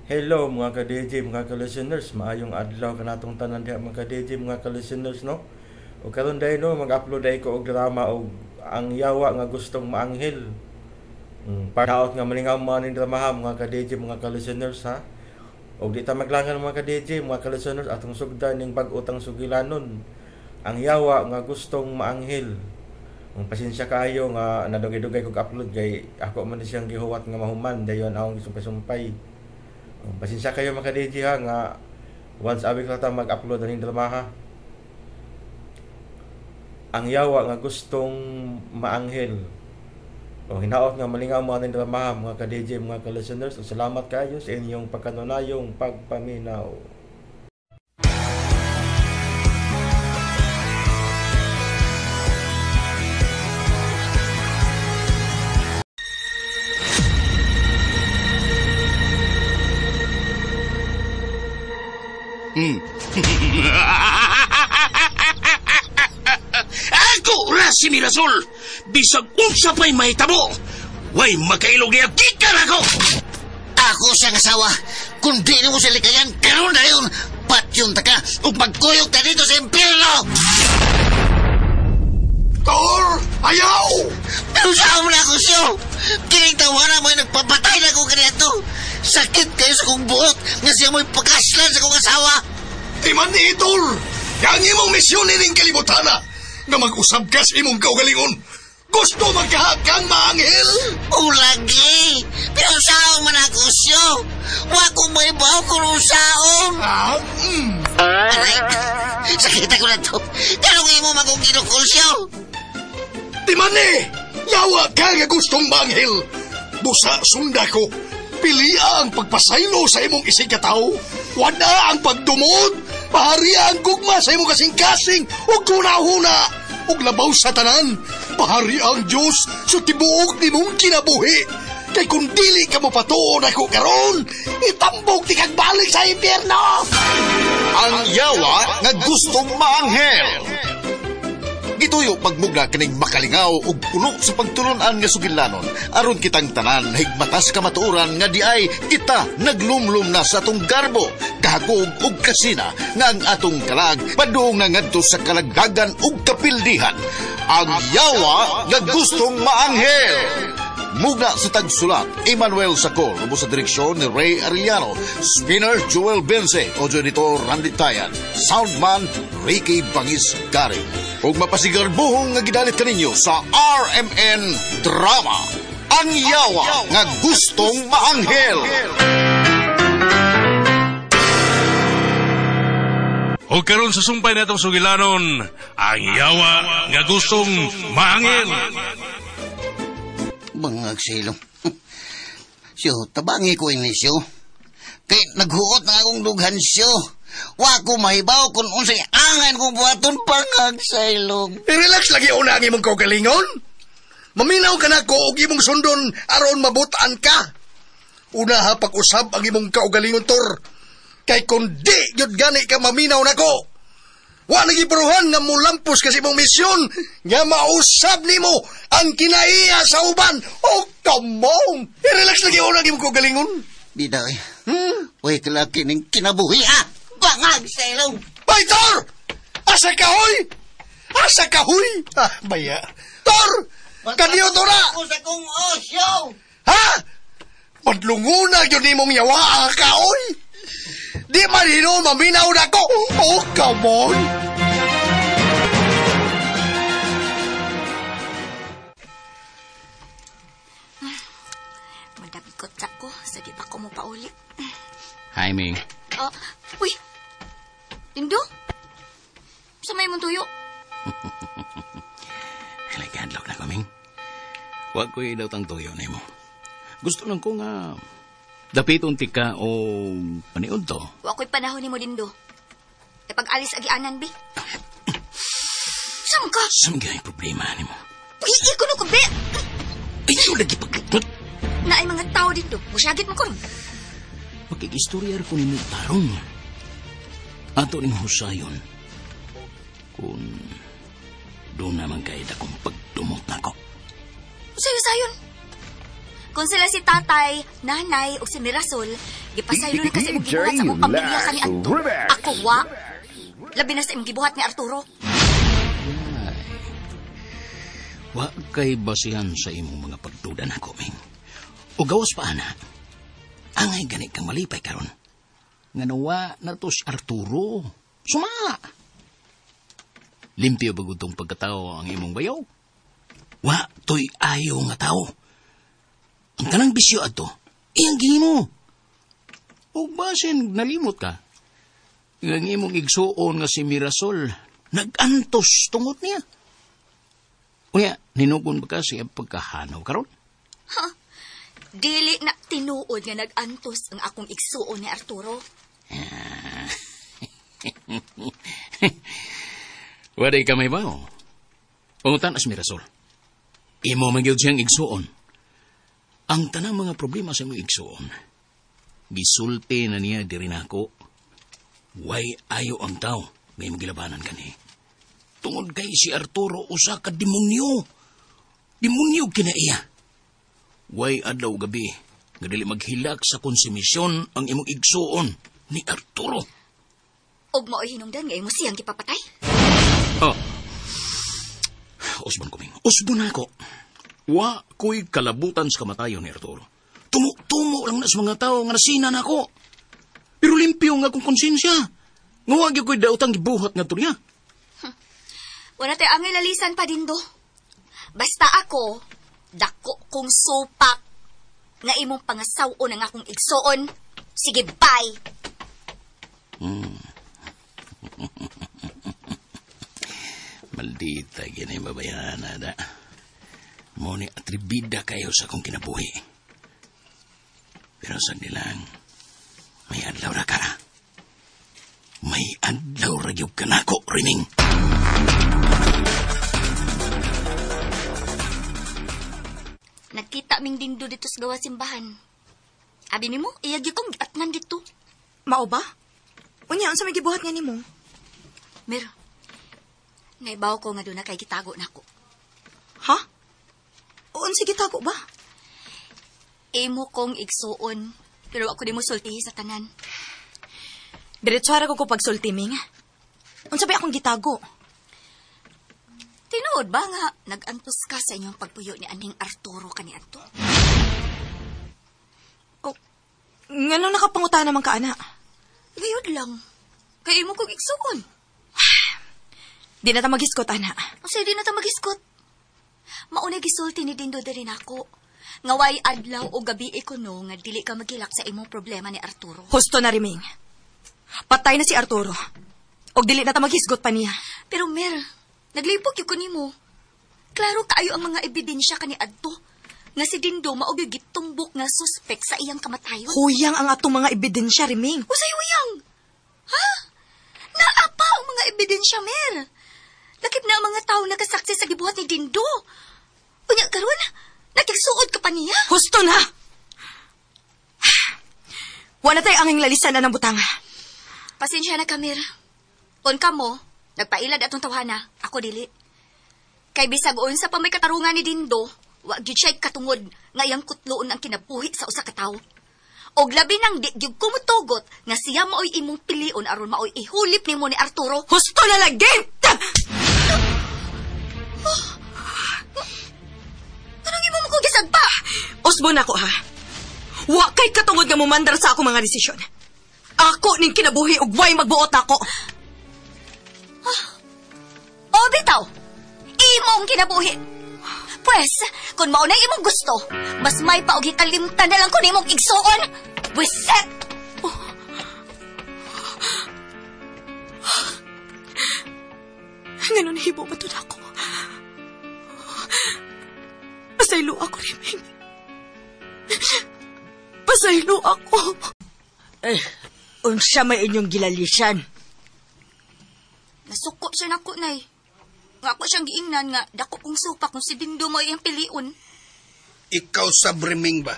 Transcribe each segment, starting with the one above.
Hello mga ka-DJ, mga ka-listeners, maayong adlaw kanatong tanan diha mga ka-DJ, mga ka-listeners, no? O karon dai no mag-upload ay ko og drama og ang yawa nga gustong maanghel. Pardaot nga malingaw man ning drama mga ka-DJ, mga ka-listeners ha. Og di ta maglangan mga ka-DJ, mga ka-listeners atong sugdan ning bag-utang sugilanon. Ang yawa nga gustong maanghel. Pasensya kayo nga nadugay-dugay kog upload kay ako man siyang gihuwat nga mahuman dayon akong gisumpay-sumpay. Pasensya kayo mga DJ ha nga once a week lang ta mag-upload ng drama ha. Ang yawa nga gustong maanghel. O hinaot nga malingaw mga ng drama ha, mga ka-DJ, mga ka-listeners. Salamat kayo sa inyong pagkanunayong pagpaminaw. Ako ra si Mirasol. Bisag unsa pa'y mahitabo, way makailog niya gikan ako. Ako siyang asawa. Kung di mo sa likayan, karoon na yun. Patyon ta ka o pagkuyog ka dito sa impyerno. Tor, ayaw! Pero saan mo na ako siyo? Kinitawanan mo yung nagpapatay na kong ganito. Sakit kayo sa kong buhok nga siya mo'y pagkaslan sa kong asawa. Timan ni Tor, yang imong misyon nining kalibutana nga mag-usab ka sa imong kaugalingon. Gusto magkahakang maanghel? O lagi. Pero saan mo na ako siyo? Wa kong may baw kung saan. Aray, sakit ako na to. Kanong imo magong kinukul siyo? Timan ni, yawa ka nga gustong maanghel. Busa sunda ko. Pilia ang pagpasaylo sa imong isikataw. Wala ang pagdumod. Pahariya ang gugma sa imong kasing-kasing. Ug kunahuna. Ug labaw sa tanan. Pahariya ang Diyos sa tibuok ni mong kinabuhi. Kay kung dili ka mo patuon ako karon, itambog ti kag balik sa impyerno. Ang yawa nga gustong maanghel. Gituyo pagmugna kining makalingaw ug puno sa pagtulunan nga sugilanon aron kitang tanan higmatas kamatuoran nga di ay kita naglumlum na sa atong garbo kahakog ug kasina nga ang atong kalag padung na ngadto sa kalagdagan ug kapildihan. Ang yawa nga gustong maanghel. Mugna sa tagsulat, Emmanuel Sacol, ubo sa direksyon ni Ray Arellano, spinner Joel Bense, audio editor Randy Tayan, soundman Ricky Bangis Gary. Ug mapasigarbuhong nga gidalit kaninyo sa RMN Drama, Ang Yawa nga Gustong Maanghel. O karon sa sumpay natong sugilanon, ang yawa nga gustong maanghel. Bangag silong. Siyo, tabangi ko ini siyo. Kay naghuot na akong dughan siyo. Wa ko mahibaw kung unsay angan kong buhaton pangag silong. Relax lagi una ang imong kaugalingon. Maminaw ka na ko og imong sundon aron mabutaan ka. Una ha pag-usab ang imong kaugalingon, Tor. Kay kung di yun gani ka maminaw na ko. Wa nagipuruhan nga mulampos kasi mong misyon nga mausab nimo ang kinaiya sa uban. Oh, come on! Relax lagi una mo ko galingon. Biday. Uy, kalaki ning kinabuhi ha. Bangag silong. Tor! Asa kahoy? Asa kahoy? Baya. Tor! Kaniyo to na! Ako sa kong osyo. Ha? Padlunguna yun ni mong yawa ang kahoy? Di marino maminaw na ko. Oh, come on! Madabikot ako. Sige pa ko mo paulit. Hi, Ming. Uy! Lindo? Sa may mong tuyo? Halagandlok na ko, Ming. Huwag ko daw tang tuyo na mo. Gusto lang ko nga dapiton ti ka o paniod to. Wa ko'y panahon ni mo, Lindo. E pag-alis agianan, bi. Saan ka? Saan nga yung problema ni mo? Iiil ko no ko, bi. Ayaw lagi paglutot. Na ay mga tao dito. Musyagit mo ko. Magkikistoryar ko ni mo tarong. Ato ning husayon. Kung doon naman kayo akong pagdumot na ko. Sayo-sayon. Kung sila si tatay, nanay, o si Mirasol, Gipasaylo na kasi imong gibuhat sa akong pamilya ka ni Anto. Ako, wa. Labi na sa imong gibuhat ni Arturo. Wa kay basihan sa imong mga pagduda na koming. O gawas pa ana. Angay gani kang malipay karon. Nga nawa na to si Arturo. Suma! Limpyo bagutong pagkatao ang imong bayaw. Wa to'y ayaw nga tao. Ang tanang bisyo ato, iyang gino. O basin nalimot ka. Ang imong igsuon nga si Mirasol, nag-antos tungod niya. Unya, ninukon ba ka siya pagkahanaw karon? Ha? Dili na tinuod nga nag-antos ang akong igsuon ni Arturo. Waday ka may bao. Pangutan as Mirasol. Imo magyod siyang igsuon. Ang tanang mga problema sa imong igsuon, gisulti na niya diri nako. Way ayo ang tao ngay magilabanan kani. Tungod kay si Arturo usa ka demonyo. Demonyo kina iya. Way adlaw gabi nga dili maghilak sa konsumisyon ang imong igsuon ni Arturo. Og mao'y hinungdan nga imo siyang gipapatay. Oh. Usbon kuming. Usbon ako. Wa ko'y kalabutan sa kamatayon ni Arturo. Tumo lang na sa mga tao nga nasina na ako. Pero limpyo nga akong konsensya. Nga wag yung ko'y dautang gibuhat nga to niya. Wala tayo angay lalisan pa din do. Basta ako, dako kong supak nga imong pangasaw-on ang akong igsoon. Sige, bye! Maldita ginay babayaran na da. Mo ni atribida kayo sa akong kinabuhi. Pero sandi lang, may adlaw na ka. May adlaw ragyog ka na ako, Riming. Nagkita ming dindo dito sa gawa simbahan. Abi ni mo, iyagi kong giatnan dito. Mao ba? Unya, ang sa may gibuhat nga ni mo? Mer, naibaw ko nga doon na kay gitago na ako. Ha? Uon sige tago ba? Imo kong igsuon, pero ako di mo sultihi sa tanan. Diretsara ko pagsultiming. Unsa ba akong gitago? Tinuod ba nga nag-antos ka sa inyong pagpuyo ni Aning Arturo kaniadto? Oh, ngano nakapanguta naman ka, ana? Gayod lang. Kaya imo kong igsuon. Di na ta magiskot, ana. Kasi di na ta magiskot. Maunay gisulti ni Dindo din ako. Ngaway adlaw o gabi ko no nga dili ka magilak sa imong problema ni Arturo. Husto na, Riming. Patay na si Arturo. Og dili na ta maghisgot pa niya. Pero Mer, naglipok yung kunimo. Klaro kaayo ang mga ebidensya kaniadto. Nga si Dindo maogyog gitumbok nga suspek sa iyang kamatayon. Huyang ang atong mga ebidensya, Riming. Usay huyang? Ha? Naapa ang mga ebidensya, Mer. Lakip na ang mga tao nakasaksi sa gibuhat ni Dindo. Unya karon, nakigsuod ka pa niya. Husto na! Wala tayo anging lalisan na ng butanga. Pasensya na ka, Mer. Kung ka mo, nagpailad atong tawhana, ako dili. Kay bisag unsa pa may katarungan ni Dindo, wag gyud siya katungod nga iyang kutloon ang kinabuhi sa usa ka tawo. Og labi nang di gyud kumutugot nga siya maoy imong pilion aron maoy ihulip nimo ni Arturo. Husto na lagi! Anong imo mo ko gisagpa? Osbon ako, ha? Wa kay katungod nga mumandar sa ako mga desisyon. Ako ning kinabuhi og way magbuot ako. O bitaw, imong kinabuhi. Pwes, kung maunay imong gusto, mas may paog hikalimtan na lang kung imong igsuon. Wiset! Ngayon hibo ba ito na ako? Pasaylo ako, Riming. Pasaylo ako. Unsa may inyong gilalisan? Nasuko siya nako, nay. Nga ako siyang giingnan nga dako kong supak kung si Dindo mo iyang piliun. Ikaw sa Briming ba?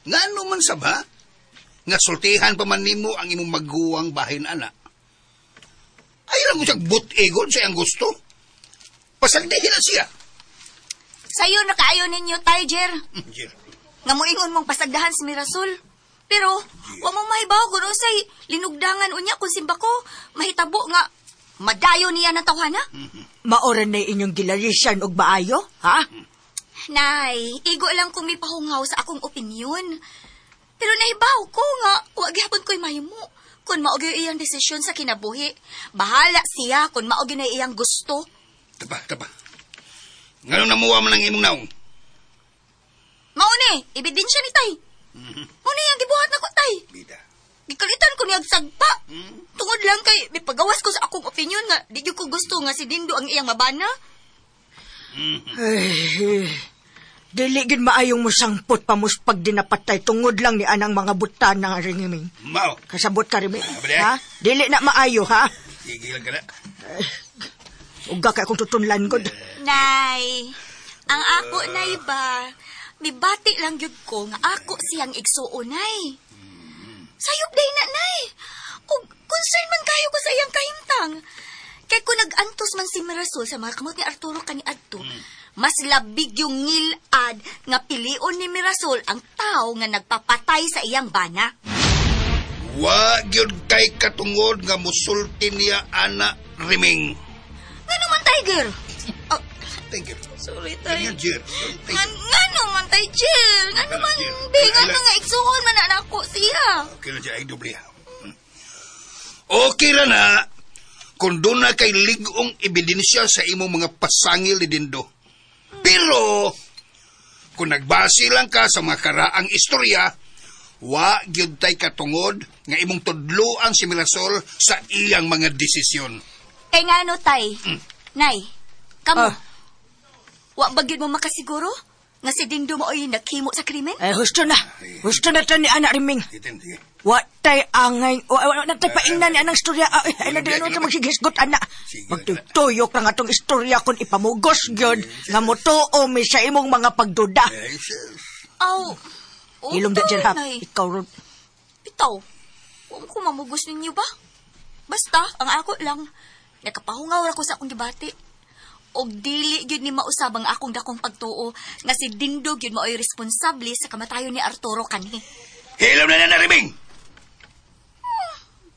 Nga man sa ba? Nga sultihan pa man nimo ang imong maguwang bahin, ana. Ay lang mo siyang but-egon sa iyang gusto. Pasagdihin na siya. Sa'yo na kaayo ninyo, Tiger. Jer. Nga moingon mong pasagdahan si Mirasol. Pero, wa mo mahibaw kung usay linugdangan unya kung simba ko, mahitabo nga, madayo niya ng tawhana. Maoran na inyong gilarisan og maayo, ha? Nay, igo lang kung may pahungaw sa akong opinyon. Pero nahibaw ko nga, wag gihapon ko'y mahimo. Kung maog iyang desisyon sa kinabuhi, bahala siya kung maog na iyang gusto. Tapa. Ngayon namuha man ang imong naong. Mauni, ebidensya ni Tay. Mauni ang gibuhat na ko, Tay. Bida. Gikalitan ko niyag sagpa. Tungod lang kay, may pagawas ko sa akong opinyon nga, di ko gusto nga si Dindo ang iyang mabana. Ay, dili gid maayong mo sangpot pa mus pag dinapatay tungod lang ni anang mga butan ng ringiming. Mao. Kasabot ka rin, Abde. ha? Dili na maayo, ha? Sige lang ka na. Uga kay akong tutunlan god. Nay, ang ako, Nay ba, mibati lang yun ko nga ako siyang igsuon, Nay. Sayop day na, Nay. O, concern man kayo ko sa iyang kahimtang. Kaya kung nag-antos man si Mirasol sa mga kamot ni Arturo kaniadto, mas labig yung ngilad nga pilion ni Mirasol ang tao nga nagpapatay sa iyang bana. Wa gyud kay katungod nga musulti niya ana Riming. Nga naman, Tiger? Oh, Tiger. sorry, Tay. Tiger. Nga naman, Tay, Jill. Nga naman, bingan na nga igsuon man na ako siya. Okay lang siya, ay doble. Okay ra na kung doon na kay ligong ebidensya sa imong mga pasangil ni Dindo. Pero, kung nagbase lang ka sa mga karaang istorya, wa gyud tay katungod nga imong tudloan si Mirasol sa iyang mga desisyon. Kay nga ano, Tay? Nay, kamo, wa ba gyud mo makasiguro nga si Dindo mo ay naghimo sa krimen? Husto na. Husto na to ni anak Riming. Itin, sige. Watay angay. Watay paingnan ni anang istorya. Ay, na din sa magsigisgot, anak. Magtutuyok lang atong istorya kung ipamugos gyud nga motuo mi sa imong mga pagduda. Aw, Ilong da dyan, ha? Nay. Ikaw, Rod. Bitaw, huwag ko mamugos ninyo ba? Basta, ang ako lang, nakapahungaw ako sa akong gibati. Og dili gyud ni mausab ang akong dakong pagtuo nga si Dindo gyud mao'y responsable sa kamatayon ni Arturo kanhi. Hilaw na na Riming!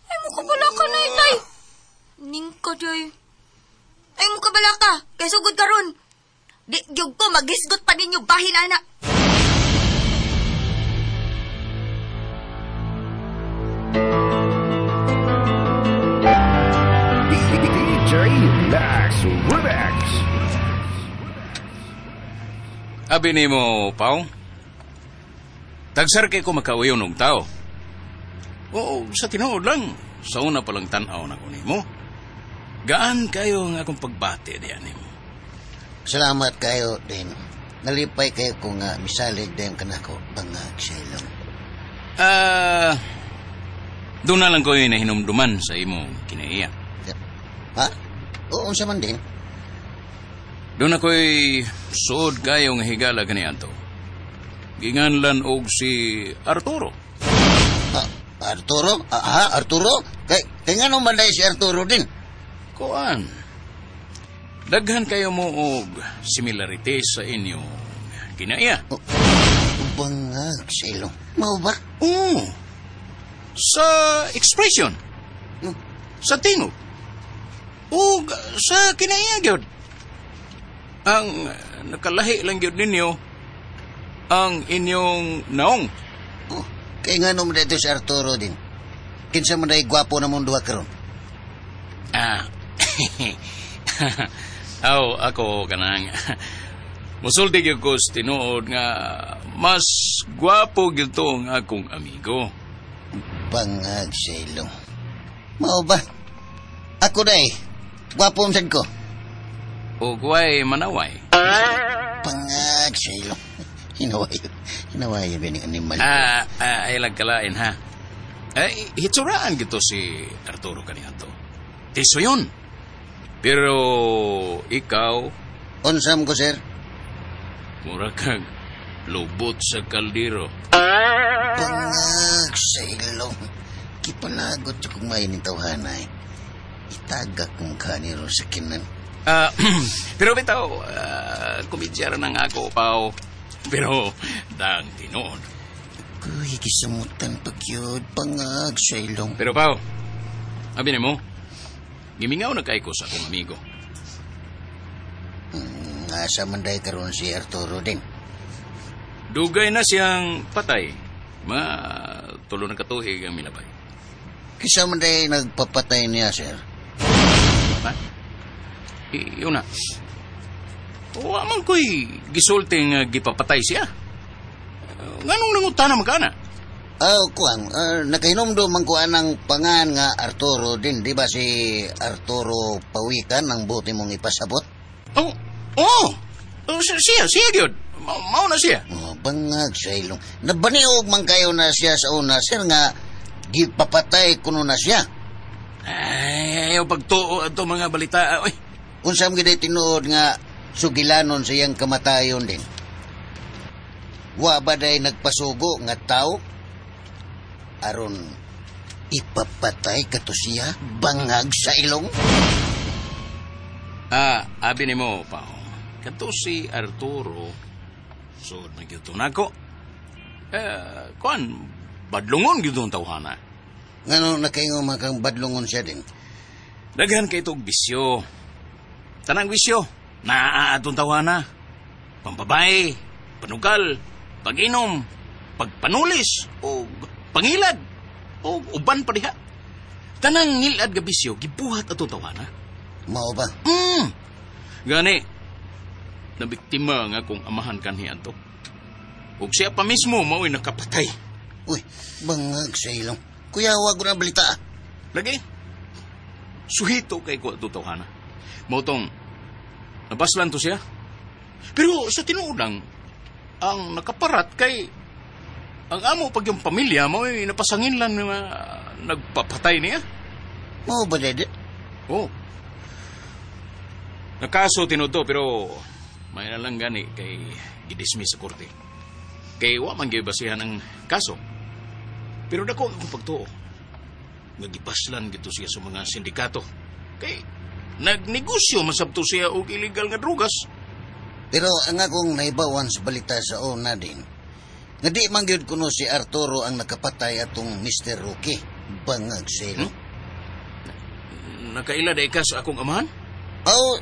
Ay mo kabala ka na, Tay. Ningka, Day. Ay mo kabala ka, kay sugod ka ron. Di gyud ko magisgot pa ninyo bahin, anak. Abi ni mo, Pao? Tagsar kay ko makauyon og tao. Oo, sa tinuod lang. Sa una palang tanaw na ko nimo. Gaan kayo ang akong pagbati diyan nimo. Salamat kayo din. Nalipay kayo kung misalig din kanako bangag sa ilong. Doon na lang ko yung nahinumduman sa imong kinaiya. Ha? Oo, sa man din. Doon ako'y suod kayo nga higala ganiyanto. Ginganlan og si Arturo. Arturo? Arturo? Kaya nga naman dahil si Arturo din. Kuan. Daghan kayo mo og similarity sa inyo kinaiya. Bangag sa ilong. Mau ba? Oo. Sa expression. Sa tingog. O sa kinaiya gyud. Ang nakalahi lang gyud ninyo ang inyong naong. Kaya nga naman dito si Arturo din. Kinsa man dahil gwapo na mong duha karon. Ako kanang musulti gyud ko sa tinuod nga mas gwapo gyud to ang akong amigo. Bangag sa ilong. Mao ba? Ako day. Gwapo man ko. O guway manaway. Pangag sa ilong. Hinaway ba ni animal? Ay lagkalain ha. Hitsuraan gito si Arturo kaniadto. Tiso yun. Pero ikaw... Unsam ko, sir? Mura kang lubot sa kaldero. Pangag sa ilong. Kipalagot sa kong mainin tawhanay. Itagak kong kaniro sa kinan. Pero bitaw, kumidyara ng ako, Pao. Pero, dang tinood. Uy, gisamutan pagyod, pangag sa ilong. Pero Pao, abi ni mo, gimingaw na kay ko sa akong amigo. Asa man day karon si Arturo din. Dugay na siyang patay. Tulo na katuig ang milabay. Kisa man day nagpapatay niya, sir. Ha? Yun na. Wa man ko'y gisulti nga gipapatay siya. Nganong nangutan na magkana? Kuan, nakahinom do man kuan ang pangan nga Arturo din, di ba si Arturo Pawikan ang buti mong ipasabot? Siya gyud. Mao na siya. Bangag sa ilong. Nabaniog man kayo na siya sa una, sir, nga gipapatay kuno na siya. Ay, ayaw pagtuo ato mga balita. Oy. Unsam gid tinuod nga sugilanon sa iyang kamatayon din. Wa ba day nagpasugo nga tao aron ipapatay kato siya bangag sa ilong? Abi ni mo, Pao. Kato si Arturo, so nagyuto na ko. Kuan, badlungon gyud ang tawhana. Ngano nakaingon man kang badlungon siya din? Daghan kay itong bisyo. Tanang bisyo, naaatong tawhana. Pambabae, panugal, pag-inom, pagpanulis, o pangilad, o uban pa diha. Tanang ngilad nga bisyo, gibuhat atong tawhana. Mao ba? Gani, nabiktima nga kung amahan kanhiyan to. Ug siya pa mismo mao'y nakapatay. Uy, bangag sa ilong. Kuya, wag na balita. Lagi, suhito kay ko ito tawhana. Mautong, nabaslan to siya. Pero sa tinuod lang, ang nakaparat kay ang amo pag yung pamilya mao'y napasangin lang na nagpapatay niya. Mao ba, Dede? Oo. Nakaso tinuto pero may nalang gani kay gidismiss sa korte. Kay wa man gibasihan ang kaso. Pero dako ang pagtuo. Nagipaslan gito siya sa mga sindikato. Kay nagnegosyo masabto siya og illegal nga drugas. Pero ang akong naibawan sa balita sa una din, nga di man gyud kuno si Arturo ang nakapatay atong Mr. Rookie. Bangag sa ilong. Nakaila day ka sa akong amahan?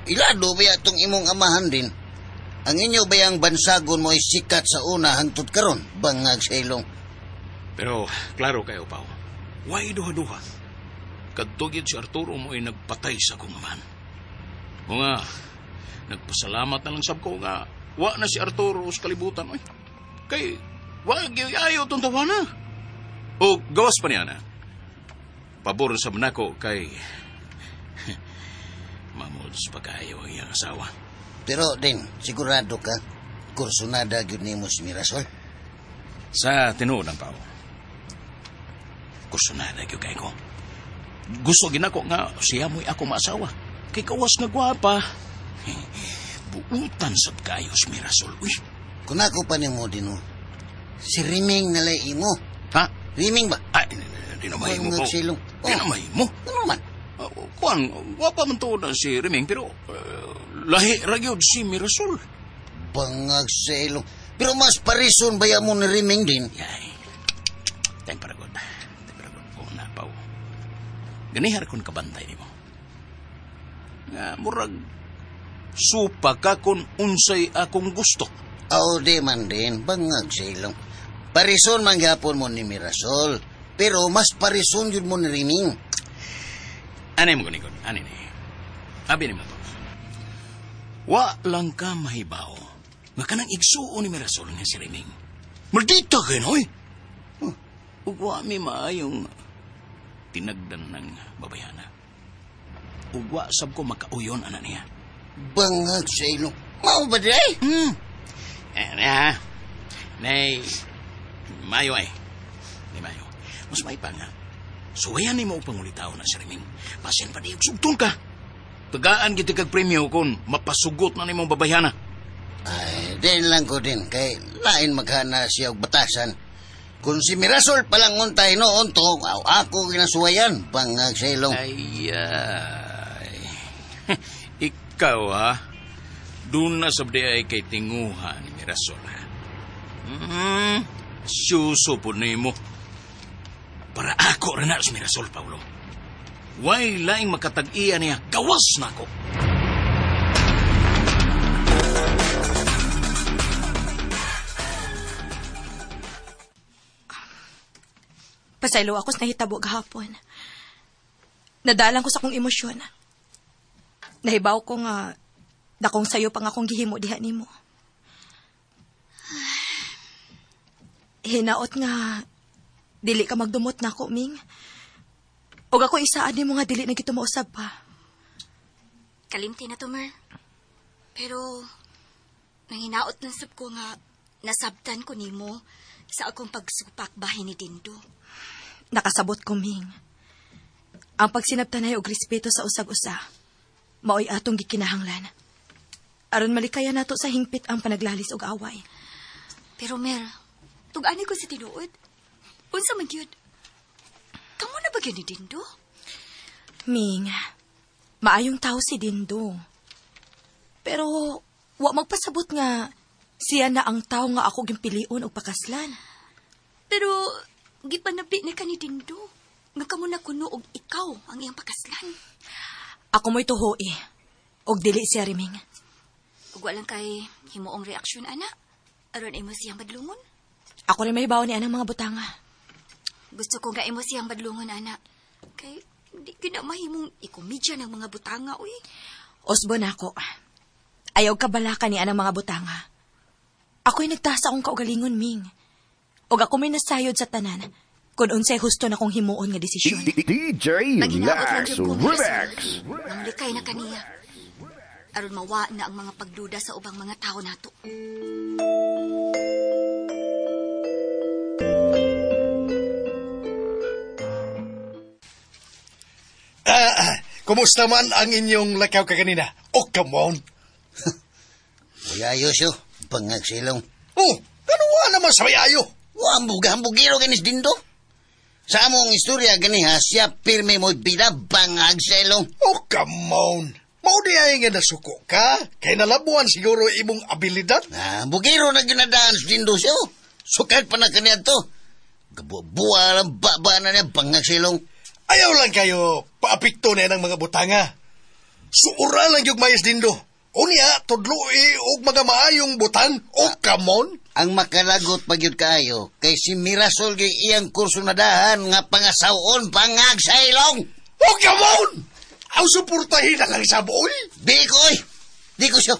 Ilado ba atong imong amahan din? Ang inyo ba yung bansagon mo ay sikat sa una hangtod karon? Bangag sa ilong. Pero, klaro kayo, Pao. Why duha-duha? Kadtugid si Arturo mo ay nagpatay sa akong amahan. O nga, nagpasalamat na lang sab ko nga wa na si Arturo sa kalibutan. Oy. Kay, wag yung ayaw itong tawa na. O, gawas pa niya na. Pabor sa manako kay mamuds pagkayo ang iyang asawa. Pero din, sigurado ka, kursunada gyud nimo si Mirasol? Sa tinuod ang Pao. Kursunada gyud kay ko. Gusto ginako nga siya mo'y ako maasawa. Kay kawas nga gwapa. Buutan sab kayo si Mirasol. Uy. Kung ako pa nimo din si Riming nalay imo. Ha? Riming ba? Ay, di na mahimo ko. Silong. Di na mahimo. Ano man? Kuan, wapa man to na si Riming, pero lahi ragyod si Mirasol. Bangag sa ilong. Pero mas parison ba mo ni Riming din? Yay. Tayong paragod. O na, Pao. Ganihar kong kabantay ni mo. Nga, murag, supa ka kung unsay akong gusto. Di man din. Bangag sa ilong. Parison man gapon mo ni Mirasol. Pero mas parison yun mo ni Riming. Anay mo gunikon, anay ni. Abi ni mo. Wa lang ka mahibaw. Nga kanang igsuo ni Mirasol nga si Riming. Maldita ka, noy! Ug wa mi maayong tinagdan ng babayana. Ug wa sab ko makauyon ana niya. Bangag sa ilong. Mao ba day? Nay, mayo ay. Nay mayo. Mas may pa nga. Suwayan ni mo pangulitaw na si Riming. Pasin pa di sugtong ka. Tagaan kita kag premyo kung mapasugot na ni mong babayana. Ay, din lang ko din. Kay lain maghana siya og batasan. Kung si Mirasol palang untay noon to, ako ginasuwayan. Bangag sa ilong. Ay. Ikaw ha. Doon na sabdi ay kay tinguha ni Mirasol ha. Suso po nimo. Para ako rin na Mirasol, Paulo. Way laing makatag-iya niya, gawas na ako. Pasaylo ako sa nahitabo gahapon. Nadalang ko sa akong emosyon. Nahibaw ko nga dakong sayo pang akong gihimo diha nimo. Hinaot nga dili ka magdumot na ako, Ming. Og ako isaan nimo nga dili na kita mausab pa. Kalimti na to, Mer. Pero nanginaot lang sab ko nga nasabtan ko nimo sa akong pagsupak bahin ni Dindo. Nakasabot ko, Ming. Ang pagsinabtanay og respeto sa usag-usa, maoy atong gikinahanglan. Aron malikaya nato sa hingpit ang panaglalis og away. Pero Mer, tug-ani ko si tinuod. Unsa man gyud? Kamo na ba gyud ni Dindo? Ming, maayong tao si Dindo. Pero wa magpasabot nga siya na ang tao nga ako gimpilion og pakaslan. Pero gipanabi na ka ni Dindo. Nga kamo na kuno og ikaw ang iyang pakaslan. Ako mo'y tuhoy. Og dili siya riming. Ug walang kay himuong reaksyon, ana. Aron imo siyang badlungon. Ako rin mahibaw ni anang mga butanga. Gusto ko nga imo siyang badlungon, ana. Kay di ko na mahimong ikomedya ng mga butanga, uy. Osbo na ako. Ayaw ka balaka ni anang mga butanga. Ako'y nagtasa akong kaugalingon, Ming. Og ako may nasayod sa tanan. Kung unsay husto na kong himuon nga desisyon. DJ Lax Remix. Nang likay na kaniya. Aron mawa na ang mga pagduda sa ubang mga tao nato. Kumusta man ang inyong lakaw ka kanina? Oh, come on. Bayayo siyo, bangag silong. Oh, kanuwa naman sa bayayo. Hambugiro ganis Dindo. Sa among istorya ganiha, siya pirme mo'y bida bangag silong. Oh, come on. Maudi ay nga nasuko ka. Kay nalabuan siguro imong abilidad. Hambugiro na ginadaan sa Dindo siyo. Sukat pa na kaniya to. Gabuwa lang baba na niya bangag silong. Ayaw lang kayo paapikto na ng mga butanga. Suura lang yung mayas Dindo. Unya, tudloi og mga maayong butang. Oh, come on. Ang makalagot pagyud kaayo kay si Mirasol kay iyang kurso na dahan nga pangasawon pangag sa ilong. Oh, come on! Ang suportahin na lang sa boy. Di ko siya.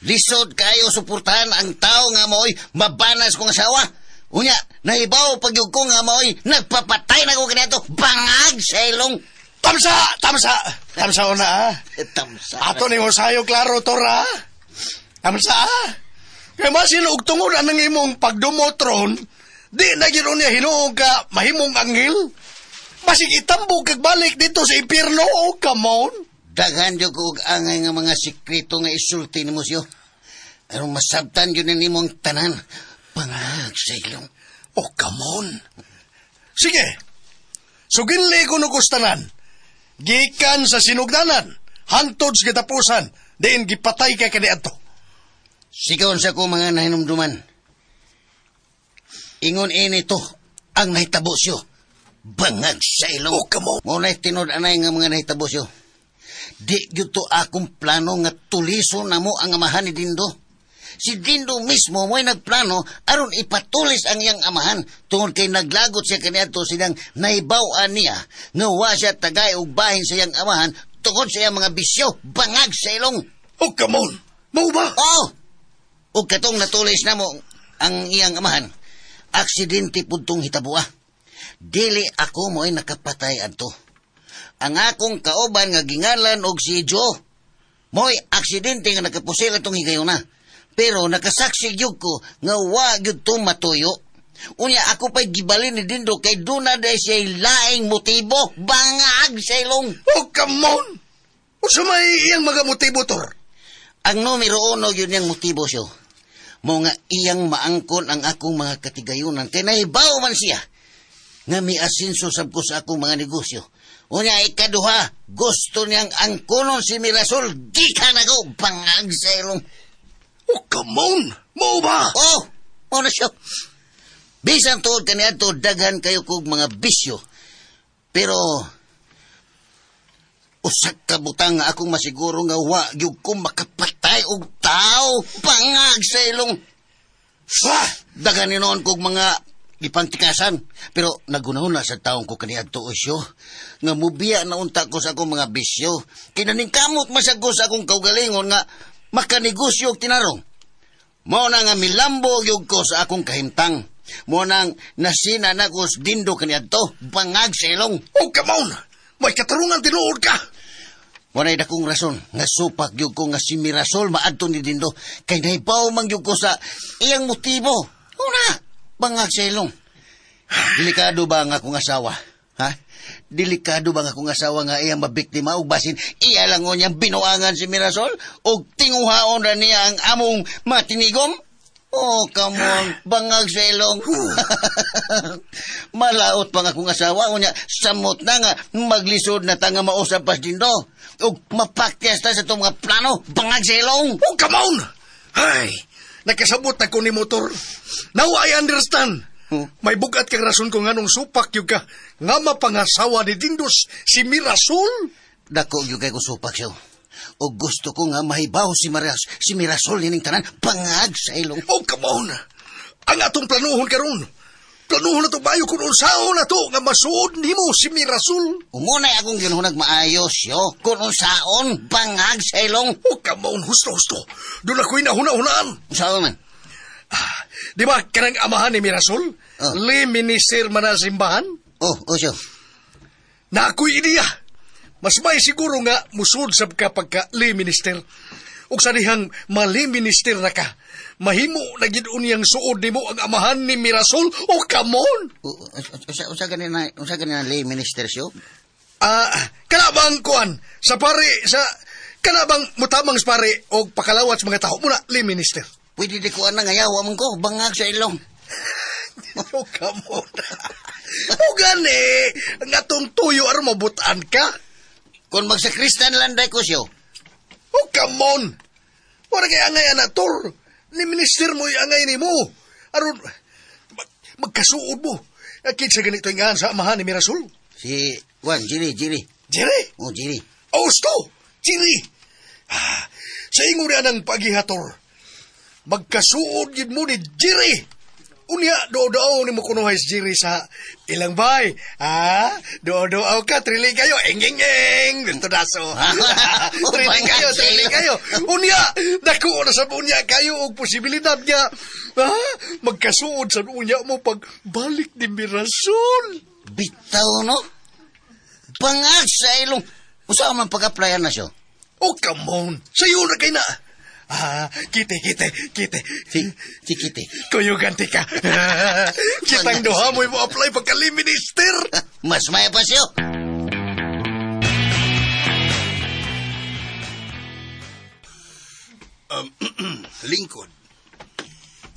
Lisod kayo suportahan ang tao nga mo'y mabanas kong asawa. Unya, nahibaw pagyud ko nga mo'y nagpapatay na ko kanito bangag sa ilong. Tamsa o na, ha? Tamsa. Ato ni Josayo klaro, Tora. Tamsa, ha? Kaya masinug tungod anang imong pagdumotron, di na ginoon niya hinuog ka mahimong anghel. Basig itambog kagbalik dito sa impyerno, oh, come on. Daghan diyo ko angay nga mga sikreto nga isulti ni mo siyo. Arong masabtan yun ni mong tanan, pangag sa ilong. Oh, come on. Sige, suginli ko nukustanan. Gikan sa sinugdanan, hantod sa katapusan, diin gipatay ka kaniadto. Sigaw sa ko mga nahinumduman. Ingon inito ang nahitabo siyo. Bangag sa ilong. Oh, come on. Muna'y tinod-anay nga mga nahitabo siyo. Di yuto akong plano nga tuliso na mo ang amahan ni Dindo. Si Dindo mismo mo'y nagplano aron ipatulis ang iyang amahan tungod kay naglagot siya kaniadto silang naibawaan niya nga wa siya tagay og bahin sa iyang amahan tungod sa iyang mga bisyo. Bangag sa ilong. Oh, come on. Mau ba? Oh! O katong natulis na mo ang iyang amahan, aksidente puntong hitabua. Dili ako mo'y nakapatay adto. Ang akong kauban nga gingalan og si Joe, mo'y aksidente nga nakapusil atong higayuna. Pero nakasaksi gyud ko nga wa gyud to matuyo. Unya ako pa'y gibalin ni Dindo kay duna day siya laing motibo. Bangag sa ilong. Oh, come on. O sa may iyang mga motibo, Tor? Ang numero 1 yun yung motibo siyo. Mo nga iyang maangkon ang akong mga katigayunan. Kaya nahibaw man siya nga may asinso sab ko sa akong mga negosyo. Unya ikaduha, gusto niyang angkonon si Mirasol. Gikan ako, bangag sa ilong. Oh, come on. Mau ba? Oh, mo na siya. Bisan tuod kaniadto daghan kayo kog mga bisyo. Pero usak ka butang nga akong masiguro nga wa gyud ko makapatay og tao pangag sa ilong. Daghan ni noon kog mga ipangtikasan, pero nagunahon na sa taong ko kaniadto usyo nga mubiya na unta ko sa akong mga bisyo. Kinaning kamot masago sa akong kaugalingon nga makanegosyo og tinarong. Mao na nga milambo gyud ko sa akong kahimtang. Mao nang nasina na ko dindo kaniadto bangag sa ilong. Oh, come on! May katarungan tinuod ka! Walay dakong rason nga supak gyud ko nga si Mirasol maadto ni dindo kay nahibaw man gyud ko sa iyang motibo. Una, bangag sa ilong. Delikado ba nga akong asawa? Ha? Delikado ba nga akong asawa nga iyang mabiktima o basin iya lang o niyang binuangan si Mirasol o tinguhaon na niya ang among matinigom? Oh, come on, bangag sa ilong. Malaot pa nga akong asawa o niya samot na nga maglisod na tanga mausap pas dindo o mapakyas ta sa itong mga plano, bangag sa ilong. Oh, come on! Ay, nakasabot na ko ni motor. Now I understand. May bugat kang rason ko nga nung supak yung ka nga mapangasawa ni Dindos si Mirasol. Dako yung kay ko supak siya. O gusto ko nga mahibaw si Mirasol nining tanan pangag sa ilong. Oh, come on! Ang atong planuhon karon. Planuhon na to bayo kung unsaon na to nga masuod nimo si Mirasol. Umunay akong ginhunag maayos yo kung unsaon pangag sa ilong. Oh, come on, husto. Doon ako'y nahuna-hunaan. Unsaon man? Di ba kanang amahan ni Mirasol? Li minister man na simbahan? Siya. Na ako'y ideya. Mas may siguro nga musud sa kapagka li minister. O sa dihang mali minister na ka, mahimo na gid-un yang suod nimo ang amahan ni Mirasol. Oh, come on! Usa ganina li minister siyo? Kanabang kuan, sa pare, kanabang mutamang sa pare o pakalawat sa mga tao muna, li minister. Pwede di ko na ngayawa mong ko, bangag sa ilong. Oh, come on. O gani, nga tong tuyo ar mabutaan ka. Kung magsakristan landay ko siyo. Oh, come on. Wala kaya angay anator. Ni minister mo angay ni mo. Aron, magkasuod mo. Akit sa ganito nga sa amahan ni Mirasol. Si Juan, Jiri. Jiri? Oh, Jiri. Oh, sto! Jiri! Sa ingo na ng pagihator. Magkasuod yun mo ni Jiri. Unya, do-do ni mo kunuhay si Jiri sa ilang bay. Do-do ka, trili kayo, eng-eng-eng. Ganto daso. Trili kayo. Unya, dako na sa unya kayo og posibilidad niya. Magkasuod sa unya mo pag balik ni Mirasol. Bitaw, no? Bangag sa ilong. Usa man pag-applyan na siya. Oh, come on. Sa'yo na kayo na. Kite. Si Kite. Kuyo ganti ka. Kitang duha mo apply pagka-li minister. Mas maya pa siyo.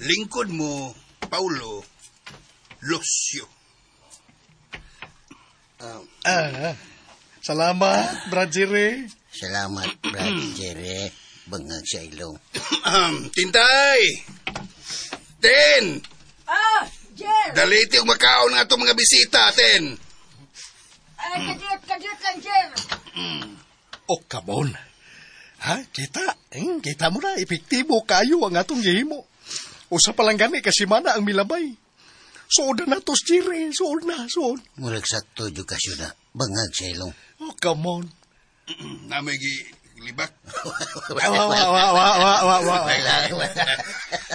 Lingkod mo, Paulo Losyo. Salamat, Brad Jere. Salamat, Brad Jere. Bangag sa ilong. Tintay! Ten! Jer! Daliti yung makaon nga itong mga bisita, Ten. Kadiyot lang, Jer. Oh, come on. Kita mo na, epektibo kayo ang atong gihimo. Usa pa lang gani kasi mana ang milabay. Suod na tos, Jere. Suod na. Murag sakto yung kasyo na. Bangag sa ilong. Oh, come on. Namay libak. Wala.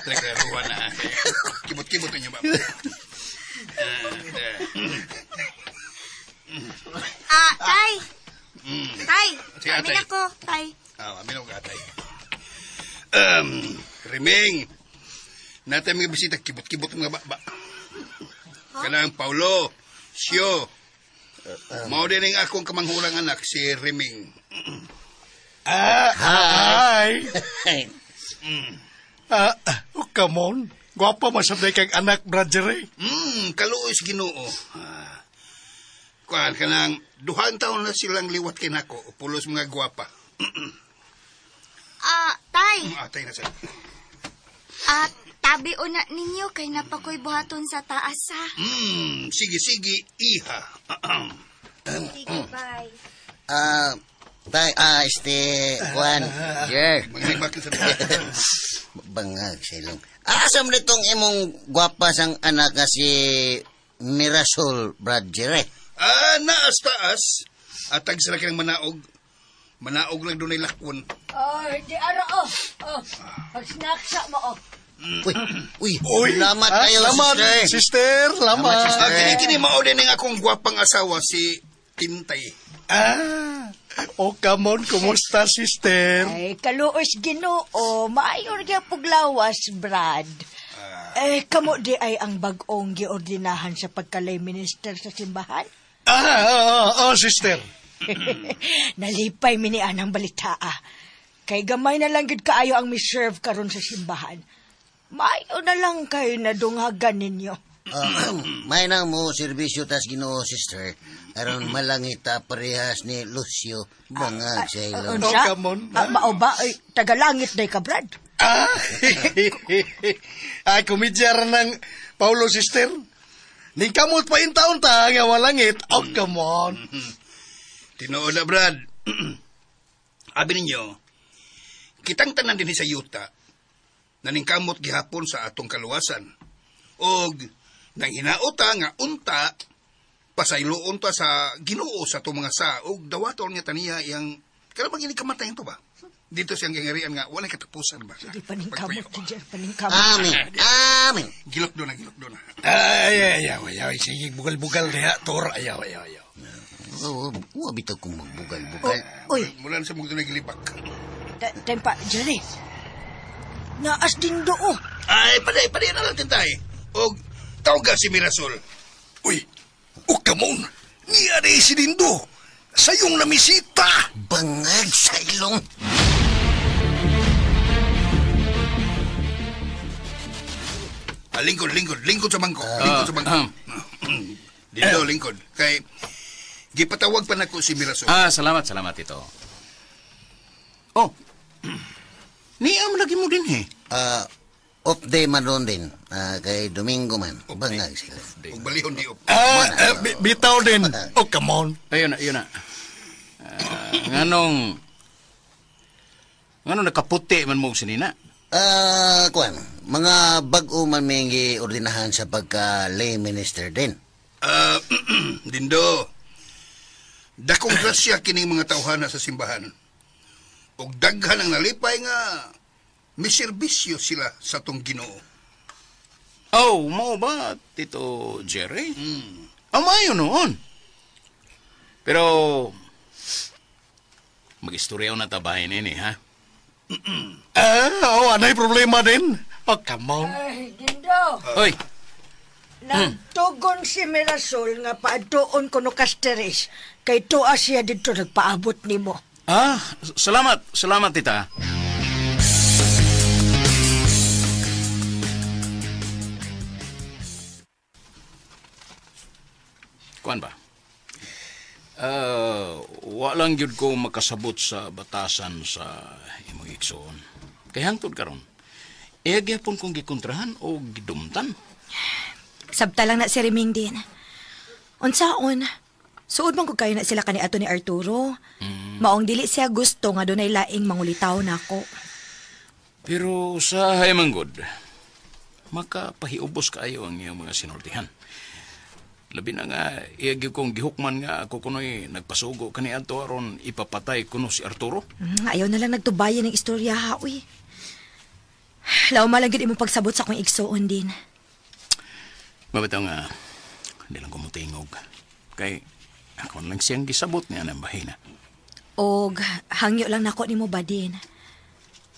Naglaruan na. Kibot-kibot niyo ba? Tay. Tay. Amin ako, Tay. Amin ako, Tay. Remeng. Natay mga bisita, kibot-kibot mga ba. Kanang Paulo, Sio. Mao din ang akong kamanghulang anak, si Remeng. Hi! Oh, come on. Gwapa masabday kang anak, Brad Jere. Kaluoy Ginoo. Kuan kanang 2 taon na silang liwat kay nako, pulos mga gwapa. Tay. Tay na sa. Tabi una ninyo kay napakoy buhaton sa taas ha. Sige, iha. Sige, bye. Juan. Yeah. Magbakit sa Bangag, silong. Asam nitong imong gwapa sang anak nga si Mirasol, Brad Jere. Naas taas. Atag sila kang manaog. Manaog lang doon ay lakwon. Di ara, Pag-snacksa mo, Uy, salamat kayo, Salamat, sister. Salamat. Kini mao din ang akong gwapang asawa, si Tintay. Come on, kumusta, sister? Ay, kaluos Ginoo, maayor gyud puglawas, Brad. Kamo di ay ang bag-ong giordinahan sa pagkalay minister sa simbahan? Sister. Nalipay mi ni anang balita. Kay gamay na lang gid kaayo ang miserve karon sa simbahan. Maayo na lang kayo na dunghagan ninyo. May nang mo serbisyo tas Ginoo, sister. Aron malangita parehas ni Lucio. Bangag sa ilong. Come on. Mao ba? Ay, tagalangit day ka, Brad. Ay, kumidyar ng Paulo, sister. Ning kamot pa in taon ta nga walangit. Come on. Tinuod na, Brad. Abi ninyo, kitang tanan din sa yuta, naningkamot gihapon sa atong kaluwasan. Og, nang hinaota nga unta, pasayloon ta sa Ginoo sa itong mga saog, dawaton niya taniya yang, karabang ini kamatayan to ba? Dito siyang gangarian nga, walay katapusan ba? Hindi paningkamot ka dyan, paningkamot. Amin. Gilok doon na. Ayaw. Sige, bugal-bugal diha. Tor, ayaw. Bitaw kong magbugal-bugal. Uy, Mula na sa mga doon nagilipak. tempa, Jerry. Naas din do. Ay, paday na lang tintay. Og, tawag ka si Mirasol. Uy, kamon. Niya rin si Dindo. Sayong namisita. Bangag sa ilong. Lingkod sa bangko. Dito, lingkod. Kay, gipatawag pa na ko si Mirasol. Salamat ito. Oh, niam lagi mo din Off day man ron din. Kay Domingo man. Bangag sila. Og balihon di op. Bitaw din. Come on. Ayun na. Nganong nakaputi man mo sinina? Kuan, mga bag-o man may ordinahan sa pagka-lay minister din. Dindo, dakong grasya kining mga tawhana sa simbahan. Og daghan ang nalipay nga may serbisyo sila sa tong Ginoo. Oh, mo ba, Tito Jerry? Amayo noon. Pero, mag-istoryaw na tabahin ini, ha? Anay problema din. Come on. Dindo. Oy, Nagtugon si Mirasol nga paadtoon ko no Casteres. Kay tuwa siya dito nagpaabot nimo. Salamat, tita. Kuan ba? Walang yun ko makasabot sa batasan sa imong igsoon. Kay hangtod karon. Gyapon kong gikontrahan o gidumtan. Sabta lang na si Reming din. Unsaon, suod man ko kayo na sila kani ato ni Arturo. Maong dili siya gusto nga dunay laing mangulitaw nako. Pero sa Haymanggod, makapahiubos kaayo ang iyong mga sinultihan. Labi na nga, iyagyo kong gihukman nga ako kuno'y nagpasugo kani ato aron ipapatay kuno si Arturo. Ayaw na lang nagtubayan ng istorya ha, uy. Law malagid imong pagsabot sa akong igsoon din. Mabitaw nga, hindi lang kumutingog. Kay, ako lang siyang gisabot niya ng bahina. Og, hangyo lang nako nimo ba din.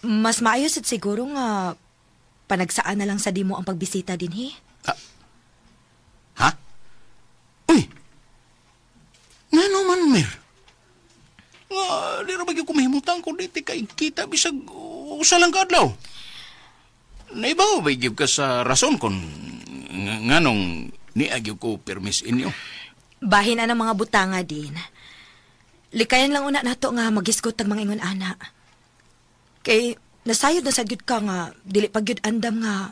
Mas maayos at siguro nga panagsaan na lang sa dimo ang pagbisita din, he? Ha? Uy! Nga naman, Mir. Di na bagay kumihimutan ko dito kay kita bisag usalang kadlaw. Naibaw ba igib ka sa rason kung nganong niagyo ko permis inyo? Bahin ang mga butanga din. Likayan lang una nato nga magisgot ang mga ingon ana. Kay nasayod na sa gyud ka nga dili pa gyud andam nga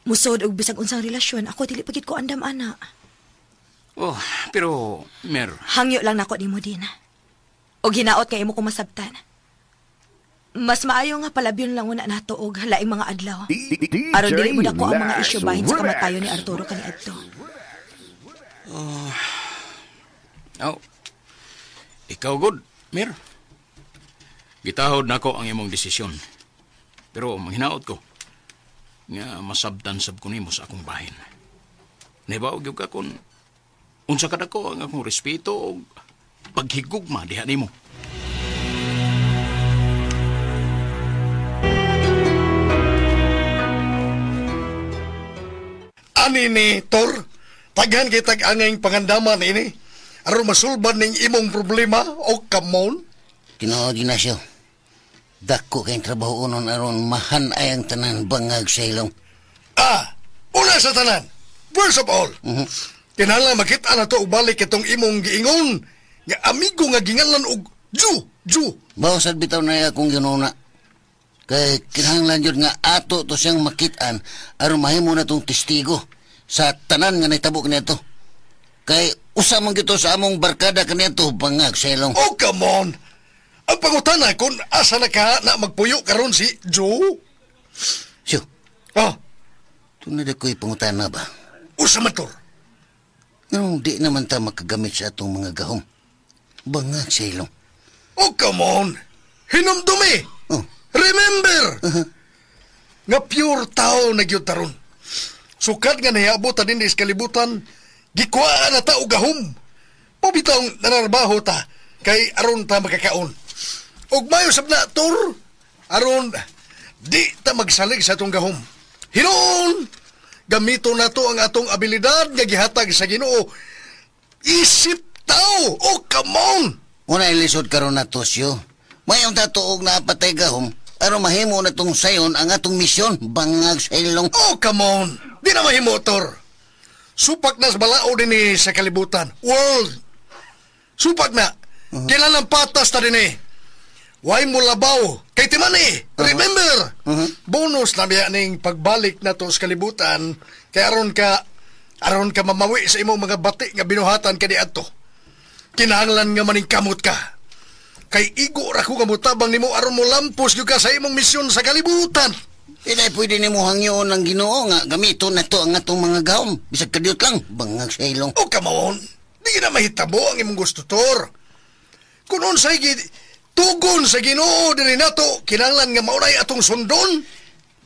Musod og bisag unsang relasyon, ako dili pagid ko andam ana. Oh, pero, Mer, Hangyo lang nako nimo din. Og hinaot nga imo ko masabtan. Mas maayo nga palabyon lang una nato og laing mga adlaw. Aron dili mo dako ang mga isyu bahin sa kamatayon ni Arturo kaniadto. Oh, ikaw good, Mer. Gitahod nako ang imong desisyon. Pero manghinaot ko nga masabtan sab ko nimo sa akong bahin. Nahibaw gyud ka kun unsa kadako ang akong respeto o paghigugma diha nimo. Ani ni Tor, taghan kitag angay pangandaman ini. Aron masulban ning imong problema o kamon. Tinuod, Ignacio. Dako kayong trabaho unon aron mahan ay ang tanan bangag sa ilong. Una sa tanan. First of all, kinahanglan makita na to ubalik itong imong giingon nga amigo nga gingalan og Ju. Bawsad bitaw na akong ginuna. Kay kinahanglan yun nga ato to siyang makitaan aron mahimo na tong testigo sa tanan nga naitabo kanito. Kay usa man gito sa among barkada kanito bangag sa ilong. Oh, come on. Ang pangutana kung asa na ka na magpuyo karon si Joe? Siyo. Tunad ako'y pangutana ba? Usa mator. Ano, di naman ta makagamit sa atong mga gahom. Bangag sa ilong. Oh, come on. Hinumdumi. Remember. Nga pure tao na gyud taron. Sukat nga nahiabot din sa kalibutan, gikwaan na ta og gahom. Pabitong nanarbaho ta, kay aron ta makakaon. Og mayo sab na Tor, aron di ta magsalig sa atong gahom. Hinon, gamito na to ang atong abilidad nga gihatag sa Ginoo. Isip tao, oh come on. Una ilisod karon na to siyo. Mayong tatuog na patay gahom, aron mahimo na tong sayon ang atong misyon, bangag sa ilong. Oh come on, di na mahimo Tor. Supak na sa balao din sa kalibutan. World. Supak na. Kailangan patas ta din Why mo labaw? Kay Timani, remember? Bonus na biya ning pagbalik na to sa kalibutan kay aron ka mamawi sa imong mga bati nga binuhatan ka diadto. Kinahanglan nga maning kamot ka. Kay igo ra ko kamutabang nimo aron mo lampos gyud ka sa imong misyon sa kalibutan. Inay pwede nimo hangyoon ang Ginoo nga gamito na to ang atong mga gahom. Bisag kadiyot lang, bangag sa ilong. Oh, come on. Di na mahitabo ang imong gusto, Tor. Kung unsay tugon sa Ginoo diri nato, kinahanglan nga maunay atong sundon.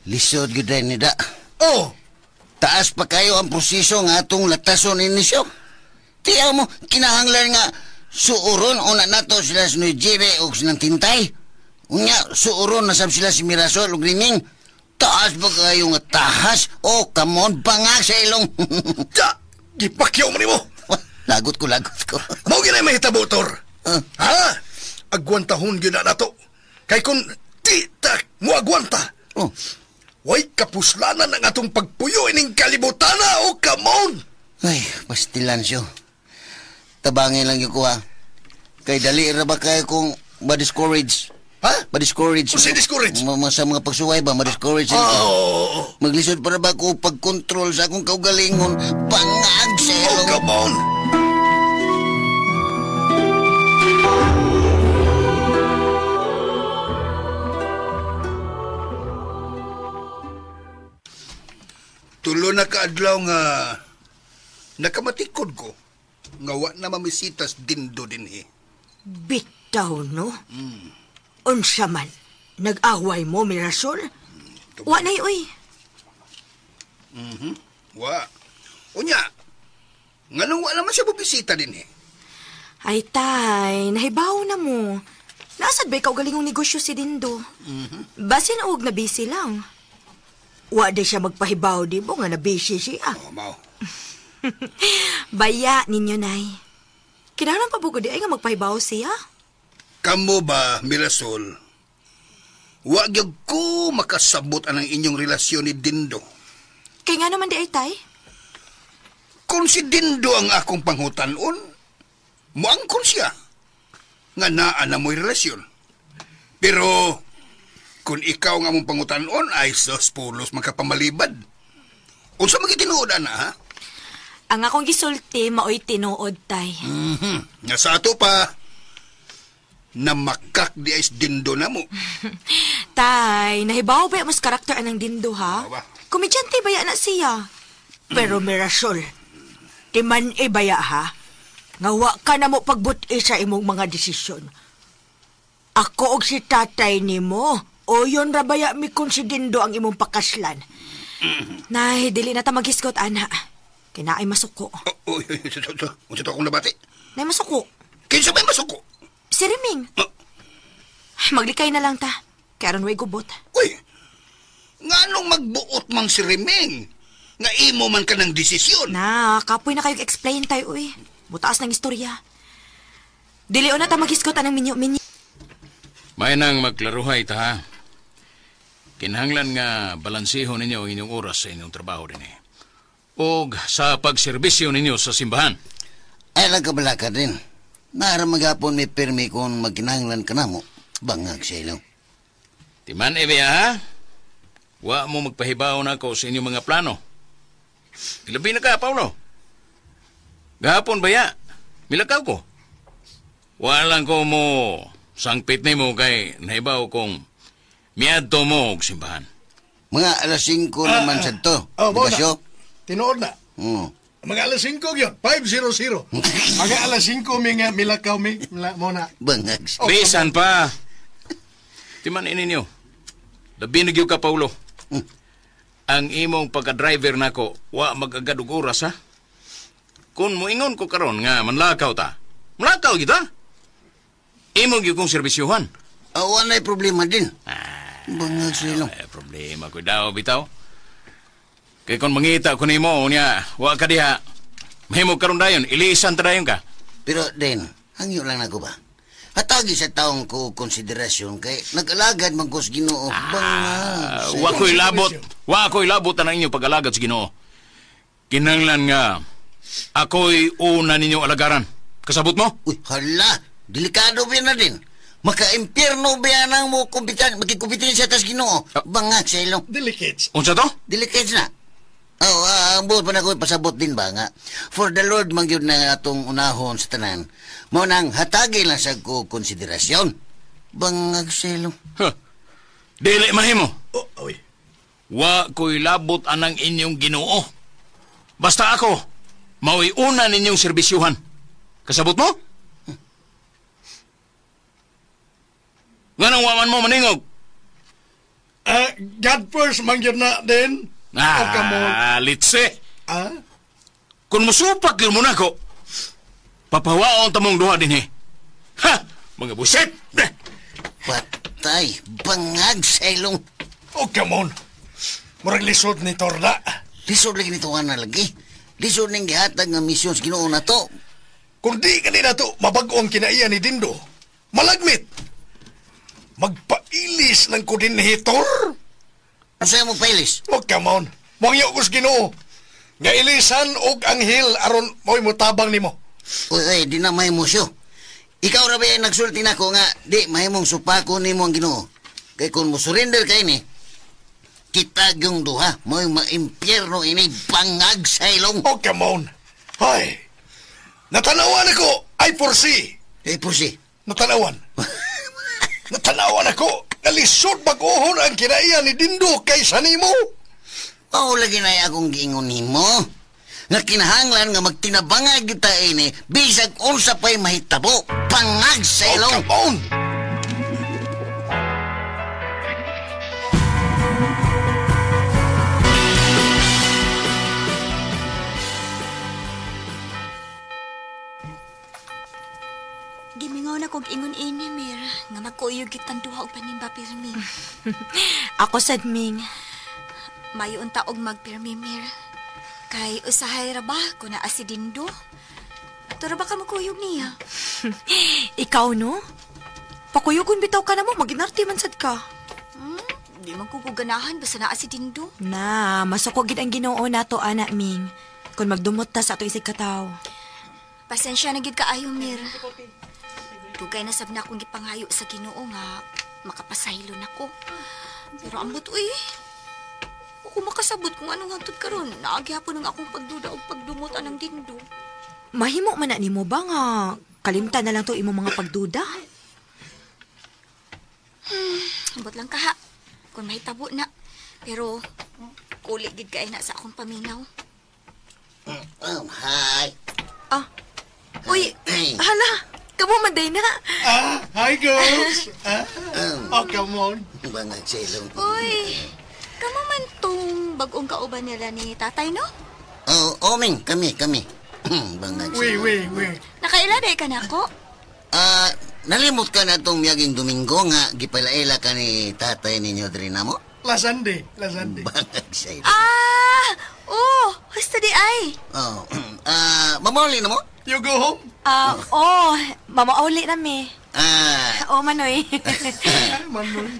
Lisod gyud ni da. Oh, taas pa kayo ang proseso nga atong latason inisyo. Tiyaw mo, kinahanglan nga suuron una nato sila si Nujebe o sinang Tintay. Unya, suuron na sab sila si Mirasol o Grining. Taas pa kayo nga tahas. Oh, come on, bangag sa ilong. Gipakyaw mo nimo. Lagot ko. Mao ginay mahitabo, Tor. Ha? Agwantahon gyud na nato. Kay kun di ta mo agwanta. Way kapuslanan ang atong pagpuyo ining kalibutana, oh come on. Ay, pastilan siyo. Tabangin lang yung kuha. Kay dali ra ba kayo kung ma-discourage? Ha? Ma-discourage. Kasi discourage? Sa mga pagsuway ba, ma-discourage. Maglisod para ba ko pag-control sa akong kaugalingon? Bangag sa ilong. Oh, come on. Tulo na kaadlaw nga nakamatikod ko nga wa na mamisitas dindo dinhi. Bitaw, no? Unsa man, nag-away mo, Mirasol? Wa na uy. Wa. Unya, nganong wa naman siya bubisita dinhi? Ay, tay, nahibaw na mo. Nasad ba ikaw galingong negosyo si Dindo? Basin og na busy lang. Wa di siya magpahibaw, di mo nga na-busy siya. Mao. Baya ninyo, nay. Kinahanglan pa bugod di ay nga magpahibaw siya. Kamo ba, Mirasol? Wa gyud ko makasabot anang inyong relasyon ni Dindo. Kay nga naman di ay, tay? Kung si Dindo ang akong panghutanon, muangkon siya. Nga naa na mo'y relasyon. Pero kung ikaw nga mong pangutanon ay sos pulos magkapamalibad. Unsa magitinuod ana ha? Ang akong gisulti, mao'y tinuod, tay. Nga sa ato pa, namakak di ay dindo na mo. Tay, nahibaw ba mas karakter anang dindo, ha? Komedyante baya na siya. Pero Mirasol, timan baya ha? Nga ka na mo pagbuti sa imong mga desisyon. Ako og si tatay ni mo, o yun rabaya mi kung si Dindo ang imong pakaslan. Nay, dili na ta maghiskot, ana. Kinaay masuko. Uy, unsa to akong nabati? Nay, masuko. Kinsa may masuko? Si Riming. Maglikay na lang ta. Kaya ron way gubot. Uy, nganong magbuot mang si Riming? Nga imo man ka ng desisyon. Na, kapoy na kayo explain tayo, uy. Butaas ng istorya. Dili na ta maghiskot anang minyo-minyo. May nang magklaruhay ta, ha? Kinahanglan nga balanseho ninyo ang inyong oras sa inyong trabaho din eh. O sa pagserbisyo ninyo sa simbahan. Ay lang kabalaka din. Naara maghapon may permi kung magkinahanglan ka na mo. Bangag sa ilaw. Timan, Ebe, ha? Wa mo magpahibaw na ako sa inyong mga plano. Ilabi na ka, Paulo. Gahapon ba ya? Milakaw ko. Walang ko mo sangpit ni mo kay nahibaw kong miadto mo og simbahan. Mga alas 5 naman sa to. Diba, Tinood na. Mga alas 5 yun. 5:00. Mga alas 5 nga milakaw mi. Muna. Bangag. Bisan pa. Timan ininyo. Labi na gyud ka, Paulo. Ang imong pagka-driver nako, wa mag-agad og oras, ha? Kung moingon ko karon nga manlakaw ta. Manlakaw kita. Imong gyud kong serbisyuhan. Wanay problema din. Bangag sa ilaw. Problema ko daw, bitaw. Kaya kung mangita ko nimo niya, wa ka diha. Mahimo karon dayon, ilisan ta dayon ka. Pero din, hangyo lang ako ba? Hatagi sa taong ko konsiderasyon kay nag-alagad man ko sa Ginoo. Bangag. Wa ko'y labot ang inyong pag-alagad sa Ginoo. Kinahanglan nga ako'y una ninyong alagaran. Kasabot mo? Uy, hala, delikado ba na din? Maka-impyerno ba nang mo magkikumpetensya tas Ginoo? Bangag sa ilong. Delicates. Unsa to? Delicates na. Ang buot pa na ko pasabot din ba nga. For the Lord mangyod na atong unahon sa tanan. Mo nang hatagi lang sa ko konsiderasyon. Bangag sa ilong. Dili mahimo. Uy. Wa ko'y labot anang inyong Ginoo. Basta ako, mao'y una ninyong serbisyuhan. Kasabot mo? Nganong waman mo maningog? God first, mangyod na din. Litse. Kung musupak yun mo na ko, papawaon tamong duha din Ha! Mga buset! Patay, bangag sa ilong. Come on. Murag lisod ni Torda. Lisod lagi nito na lagi. Lisod ng gihatag ng misyon sa Ginoo na to. Kung di ka na to, mabag-ong kinaiya ni Dindo. Malagmit. Magpailis ng koordinator. Asa mo pailis? Come on. Mangyo ko sa Ginoo. Nga ilisan og anghel aron mo'y mutabang nimo. Uy, di na may musyo. Ikaw ra ba nagsulti na ko nga, di mahimong supako nimo ang Ginoo. Kay kung mo surrender kay ni, kita yung duha, mo'y ma-impyerno ini bangag sa ilong. Come on. Hay. Natanawan ako. I foresee. Natanawan. Natanawan ako. Nalisod baguhon ang kinaiya ni Dindo kaysa nimo. Lagi na akong giingon nimo. Nga kinahanglan nga magtinabangag kita ini, bisag unsa pa'y mahitabo. Bangag sa ilong. Come on. Gimingaw na kog ingon ini, Mir, nga magkuyog kitang duha og panimba pirmi. Ako sad, Ming. Mayon ta og magpirmi, Mir. Kay usahay ra ba kung naa si Dindo? Tura ba ka magkuyog niya? Ikaw, no? Pakuyugon bitaw ka na mo, maginarti man sad ka. Di man ko guganahan basta naa si Dindo. Na, masukogid ang Ginoo nato, ana, Ming. Kung magdumot ta sa ato isig kataw. Pasensya na gid kaayo, Mir. Dugay na sab na akong gipanghayo sa Ginoo nga makapasaylo nako. Pero ambot uy. Ako makasabot kung anong hantod karon. Naagihapon ng akong pagduda o pagdumot anang dindo. Mahimo man na nimo ba nga kalimtan na lang to imong mga pagduda? Ambot lang ka ha. Kung mahitabo na. Pero, kulit gid kay na sa akong paminaw. Hi. Uy, hala, kamo manday na. Hi, girls. Come on. Bangag silong. Uy, kamo man tong bagong kauban nila ni tatay, no? Ming, kami. Bangag silong. Wait. Nakailaday ka na ako? Nalimot ka na itong miyaging Domingo nga gipalaila ka ni tatay ninyo diri na mo? Lasande. Bangag silong. Basta di ay. Mamuli na mo? You go home? Mamauli na mi. Manoy. Manoy.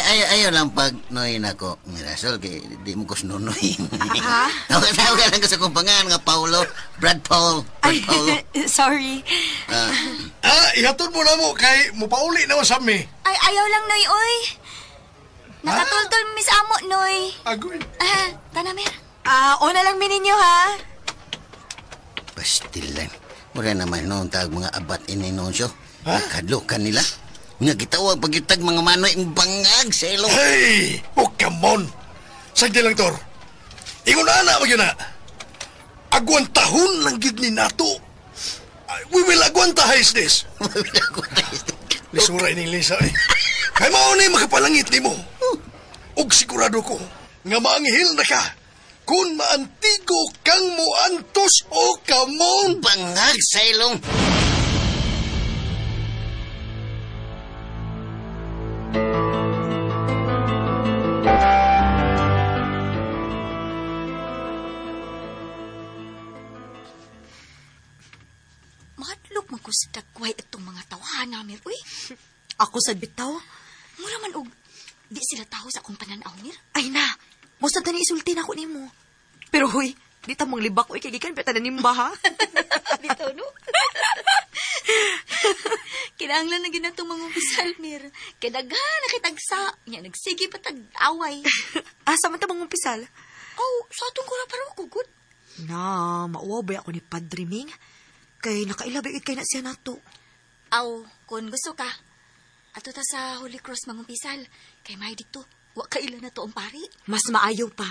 Ayaw lang pag noy na ko. Mirasol, kay di mo ko sinunoy. Tawag ka lang sa kumpangan nga Brad Paul. Sorry. Ihatod mo na mo kay mupauli na mo sa mi. Ay, ayaw lang, Noy, oy. Nakatultol mi sa amo, Noy. Agoy. Tanamir. Una lang mi ninyo, ha? Pastilan. Mura naman noon tag mga abat ininonsyo. Kadlukan nila. Nga gitawag pagitag mga manoy ang bangag sa ilong. Hey! Come on! Sagdi lang, Tor. Ingon na mo yun na. Agwantahon lang gid ni nato. We will agwantahize this. Lisura ining lisa eh. Kay mao ni makapalangit nimo. Ug sigurado ko nga maanghil na ka. Kung maantigo kang moantos o kamon. Bangag sa ilong. Mahadlok man ko sa dagway itong mga tawahan namin, uy. Ako sa bitaw? Mura man og di sila taho sa akong pananaw, Mir. Ay na, musta na isulti na ako nimo. Pero huy, di ta mong libak ko ikigikan, peta na nimba, ha? Bitaw, no? Kinahanglan na ginatong mga upisal, Mir. Kinaghan na kitagsa. Nga, nagsige pa tag-away. Asa man ta mga umpisal? Sa atong kura parang kugod. Na, mauwabay ako ni Padre Ming. Kay nakailabigit kay na siya nato. Kung gusto ka, ato ta sa Holy Cross mga umpisal. Kay may dito, wa kaila na to ang pari. Mas maayaw pa.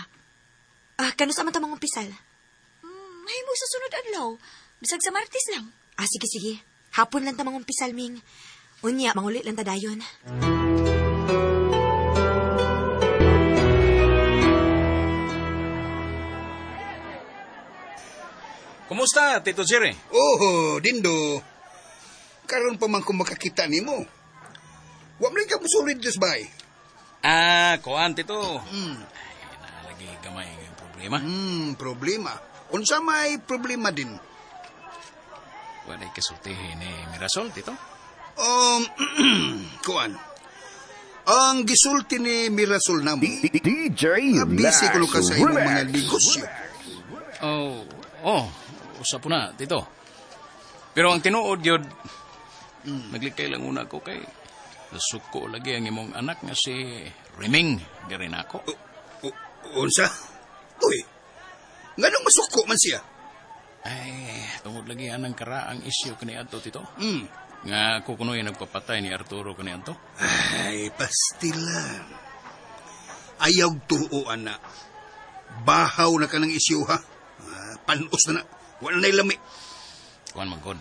Kano sa man ta mga umpisal? May mo sa sunod adlaw. Bisag sa Martes lang. Sige. Hapon lang ta mga umpisal, Ming. Unya, mangulit lang ta dayon. Kumusta, Tito Jerry? Dindo. Karon pa man kung makakita ni mo. Wa man ka musulid sa bay. Kuan, Tito. Nalagi gamay ng problema. Problema? Unsa may problema din? Walay kasultihin ni Mirasol, Tito. Kuan. Ang gisulti ni Mirasol namo. DJ Busy ko ka sa imong mga negosyo. Usa po na, Tito. Pero ang tinuod yun, naglikay lang una ko kay nasuko lagi ang imong anak nga si Reming, garin ako. Unsa? Uy, nga nang masuko man siya? Ay, tungod lagi anang karaang isyu kaniadto, Tito. Nga kukunoy nagpapatay ni Arturo kaniadto. Ay, pastilan. Ayaw tuo, anak. Bahaw na ka ng isyu, ha? Panos na. Wala na ilami. Kuan magod.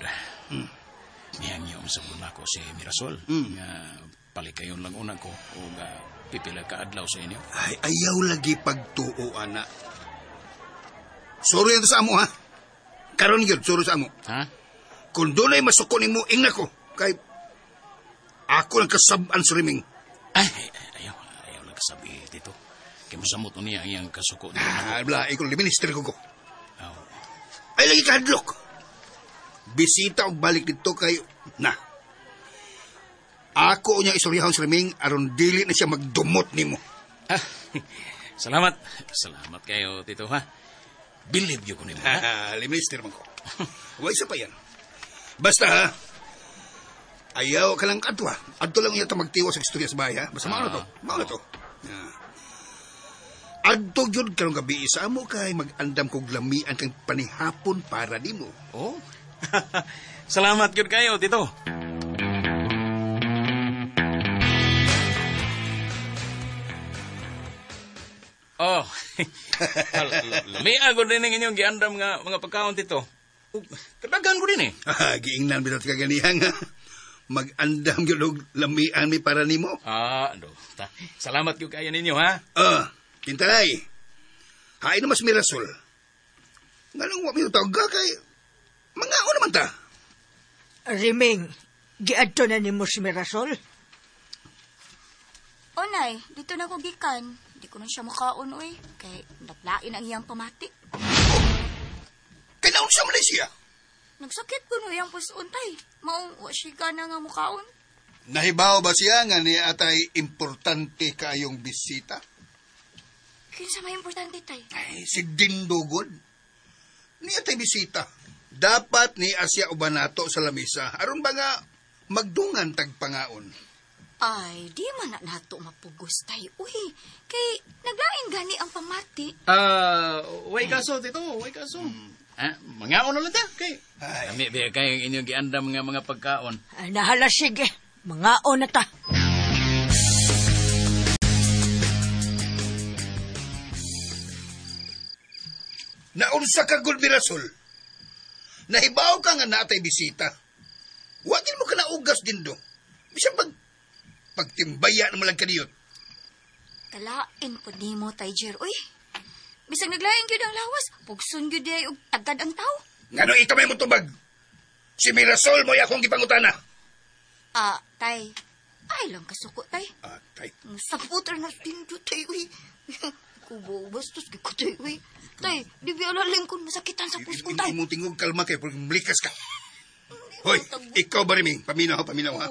Niyang sa ko si Mirasol. Nga palikayon lang una ko o pipila ka adlaw sa inyo. Ay, ayaw lagi pagtuo, anak. Sorry ito sa amo, ha? Karon yun, sorry sa amo. Ha? Kung doon ay masuko ni mo, ingna ko. Kay ako lang kasaban sa Reming. Ayaw lang kasabi, Tito. Kaya masamot niya ang kasuko. Ikaw minister ko. Ay, lagi kahadlok. Bisita o balik dito kayo. Ako niya istoryahon sa Reming aron dili na siya magdumot nimo. Salamat kayo, Tito, ha? Believe you ko nimo, ha? Minister man ko. Huwag isa pa yan. Basta, ha? Ayaw ka lang kadwa. Adto lang yata magtiwa sa istorya sa bahay, ha? Basta mauna to. Adto yun karong gabi isa mo kay mag-andam kog lamian kang panihapon para nimo. Oh. Salamat gyud kayo, Tito. Oh. Lamian ko din ang inyong giandam nga mga pagkaon, Tito. Kadagan ko din Giingnan bitat ka ganihang mag-andam yun og lamian mi para nimo. Salamat gyud kayo ninyo, ha? Kintalay. Hain na mas mirasol. Nganong wa mi tawag kay mangao naman ta. Riming, giadto na nimo si Mirasol? Onay, dito na ko gikan. Di ko na siya makaon, oy. Kay naplain ang iyang pamati. Kailangan sa Malaysia. Nagsakit ko no iyang pusuntay. Maong wa siya ka na nga mukaon. Nahibaw ba siya nga ni atay importante kayong bisita? Kinsa may importante, tay? Ay, si Dindugod. Ni atay bisita. Dapat ni Asya Ubanato sa lamisa. Aron ba nga magdungan tagpangaon? Ay, di man na nato mapugos, tay. Uy, kay naglaing gani ang pamati. Way kaso, Tito. Way kaso. Mangaon na lang ta. Kay, kami biya kayo inyong giandam nga mga pagkaon. Nahala, sige. Mangaon na ta. Naunsa ka gud Mirasol. Nahibaw ka nga natay bisita. Wagin mo ka na ugas din do. Bisang pagtimbaya naman lang kaniyot. Kalain po ni mo, tay Jer. Uy, bisang naglaing yun ang lawas. Pugsun yun di og tagad ang tao. Ngano ikaw may mutubag? Si Mirasol mo akong gipangutana. Tay. Ay lang kasuko, tay. Tay. Saputra na tindu, tay. Uy. Kubo, bastos, giko, tay. Uy. Tay, di bialaling kung masakitan sa puso ko, tay. Hindi mo tingog kalma kayo, pero malikas ka. Hoy, ikaw ba rin, paminaw ha?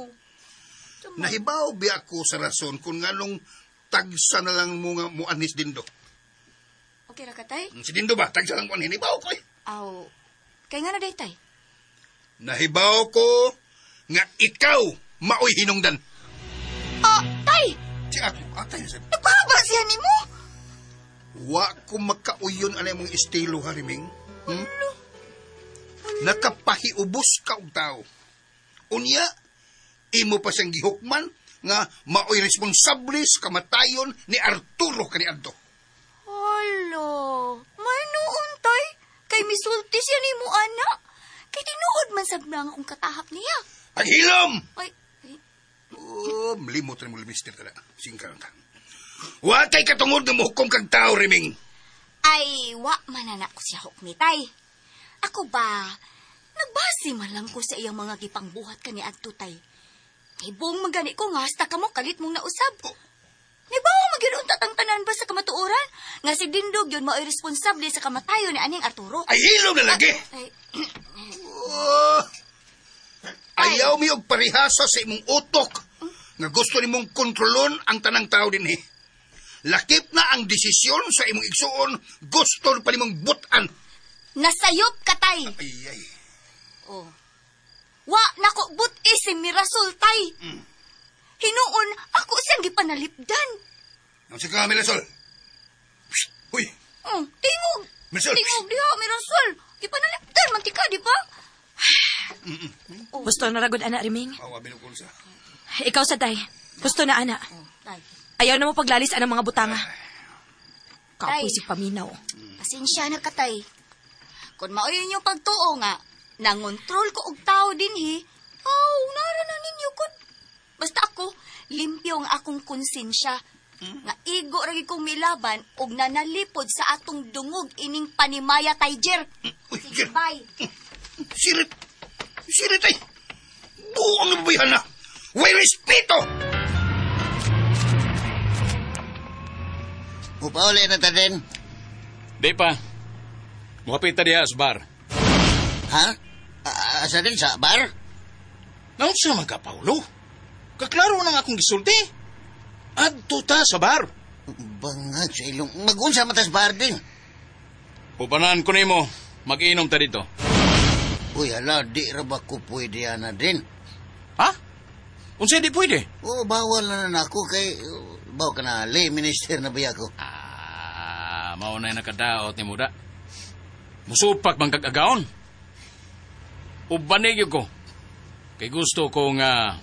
Nahibaw bi ako sa rason kung nganong tagsa na lang mo anis Dindo. Okay ra ka, tay? Si Dindo ba? Tagsa lang mo anis. Nahibaw ko eh. Kaya nga na day, tay? Nahibaw ko nga ikaw maoy hinungdan. Tay! Si ako, atay na sabi. Nagpahaba siya ni mo? Wa ko makauyon anay mong estilo, Hariming. Nakapahiubos ka og tao. Unya, imo pa siyang gihukman nga maoy responsable sa kamatayon ni Arturo kaniadto. Hala, may noon, tay. Kay misulti siya ni mo, anak. Kay tinuod man sabna nga kung katahap niya. Ang hilom! Ay. Malimot na mo mister ka na. Singkarang ka. Wa kay katungod nga muhukom kang tao, Riming. Ay, wa manana ko siya hukmi, tay. Ako ba, nagbasi man lang ko sa iyang mga gipangbuhat ka ni Adto, tay. Ibong magani ko nga, hasta ka mo kalit mong nausab. Nibawa magiunta tang tanan ba sa kamatuoran? Nga si Dindog yun mao'y responsable sa kamatayo ni aning Arturo. Ay, hilom na lagi! Ayaw mi og parihasa sa imong utok nga gusto nimong kontrolon ang tanang tao din eh. Lakip na ang desisyon sa imong igsuon, gusto pa nimong butan. Nasayop ka, tay. Ay. Wa nako but si Mirasol, tay. Hinuon ako siyang gipanalipdan. Ang ka, Mirasol. Uy. Tingog. Mirasol. Tingog diha, Mirasol. Gipanalipdan, mantika, di ba? Gusto na ragod, anak Riming? Binukul sa. Ikaw sa tay. Gusto na, anak. Tay. Ayaw na mo paglalis ang mga butanga. Kapoy si paminaw. Pasensya na ka, tay. Kung maoy yung pagtuo nga, nangontrol ko og tao din nara na ninyo kun. Basta ako, limpyo ang akong konsensya. Nga igo ragi kong milaban og nanalipod sa atong dungog ining panimaya, Tiger. Sige, bye. Sirit ay. Buong nababayhan na. Way respeto! Upauli na ta din. Di pa. Muhapit ta diha sa bar. Ha? Asa din sa bar? Naon siya man ka, Paulo? Kaklaro na nga akong gisulti. Adto ta sa bar. Bangag sa ilong. Mag-unsa matas bar din. Pupanan ko nimo. Mag-inom ta dito. Uy, hala, di ra ba ko pwede na din? Ha? Unsa di pwede? Bawal na ako kay... Bawa ka na, lay minister na ba ako? mao na nakadaot ni Muda. Musupak bang kag-agaon? Ubanig ko. Kay gusto ko nga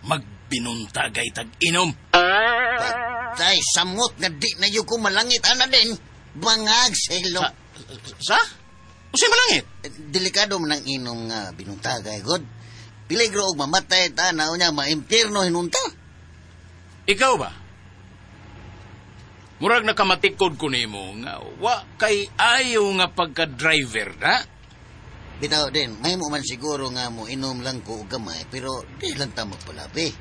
magbinuntagay tag-inom. Patay, samot nga di na yung malangit, ana din. Bangag sa ilong. Sa? Usi malangit? Delikado man ang inom nga binuntagay, God. Piligro og mamatay, tanaw niya, maimpirno hinunta. Ikaw ba? Murag nakamatikod ko nimo nga wa kay ayaw nga pagka-driver na. Bitaw din, may mo man siguro nga mo inom lang ko og gamay, pero di lang ta magpalabi.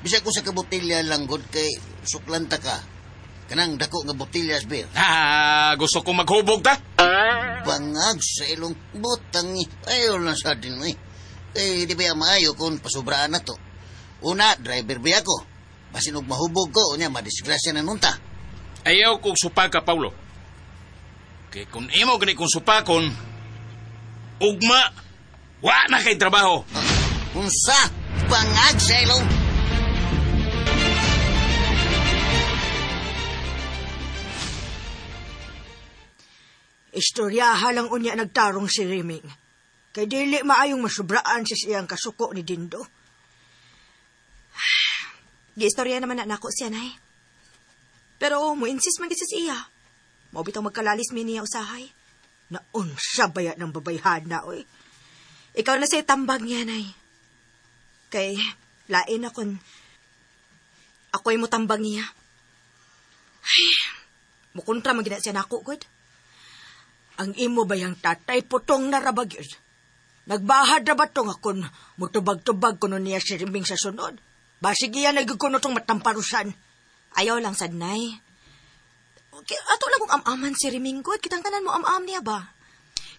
Bisag ko sa kabotilya lang, God, kay suklanta ka. Kanang dako nga botilyas, beer. Gusto kong maghubog ta? Bangag sa ilong butang ni. Ayaw lang sa din mo eh. Eh, di ba maayo kung pasubraan na to. Una, driver ba ako? Basin og mahubog ko, unya madisgrasya na nunta. Ayaw kong supaka, Paulo. Kay kung imo gani kong supakon, ugma, wa na kay trabaho. Unsa? Bangag sa ilong. Istoryaha lang unya nagtarong si Riming. Kay dili maayong masubraan sa siyang kasuko ni Dindo. Giistorya naman na nako siya, nay. Pero mo-insist man kasi siya. Mo bitaw magkalalis mi niya usahay. Naunsa baya ng babayhana, oy. Ikaw na say tambag niya, nay. Kay lain na kun ako'y mo tambag niya. Ay, mukontra magina siya nako, God. Ang imo bayang tatay putong narabagyod. Nagbahad na ba itong akon mutubag-tubag kuno niya si Riming sa sunod? Basig iyan nagkukuno itong matamparusan. Ayaw lang sad, nay. Okay, ato lang kung am-aman si Riming, God. Kitang tanan mo am-am niya ba?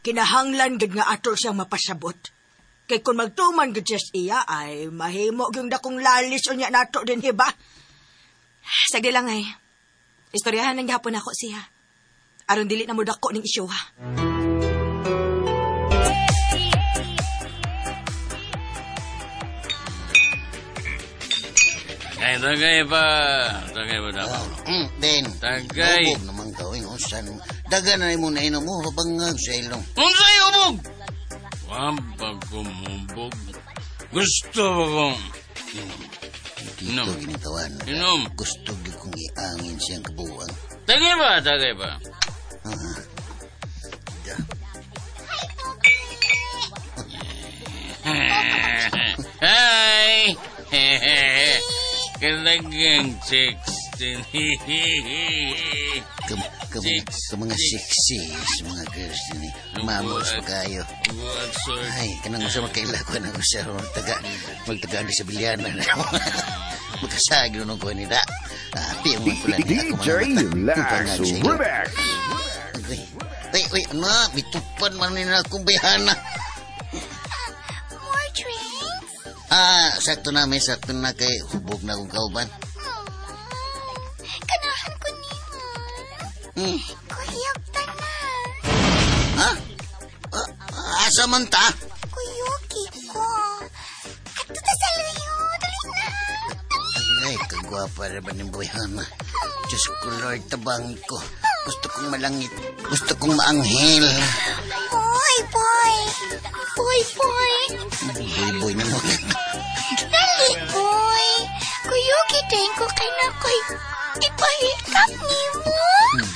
Kinahanglan gid nga ato siyang mapasabot. Kay kung magtuman gid siya iya, ay mahimo yung dakong lalis o niya nato din, hiba? Sagdi lang, nay. Istoryahan ng gihapon ako siya. Aron dili na mo dako ning isyu, ha? Tagay ba daw? Den. Tagay. Ubog naman gawin, usan. Daga na mo na inom mo, bangag sa ilong. Unsay ubog? Wambag kumubog. Gusto kong Dito ginitawan. Inom. Gusto kong iangin siyang kabuang. Tagay ba? Hi! Kalagang 16. Ka mga sexys, mga girls din. Mamos kayo. Ay, kanang usa magkailako na usa. Magtaga sa bilyana na. Magkasagi nung ko nila. Piyang magpula nila. DJ Lax Remix. Uy, ano? Bitupan man nila akong bayhana. More drinks? Sakto na kay hubog na akong kauban. Kanahan ko niyo. Kuyog ta na. Ha? Asa man ta? Kuyugi ko. Ato ta sa luyo. Dali na. Ay, kagwapa na ba ng bayhana? Diyos ko, Lord, tabang ko. Gusto kong malangit. Gusto kong maanghel. Boy. Boy na mo. Dali, boy. Kuyugi din ko kay na ko'y ipahikap ni mo.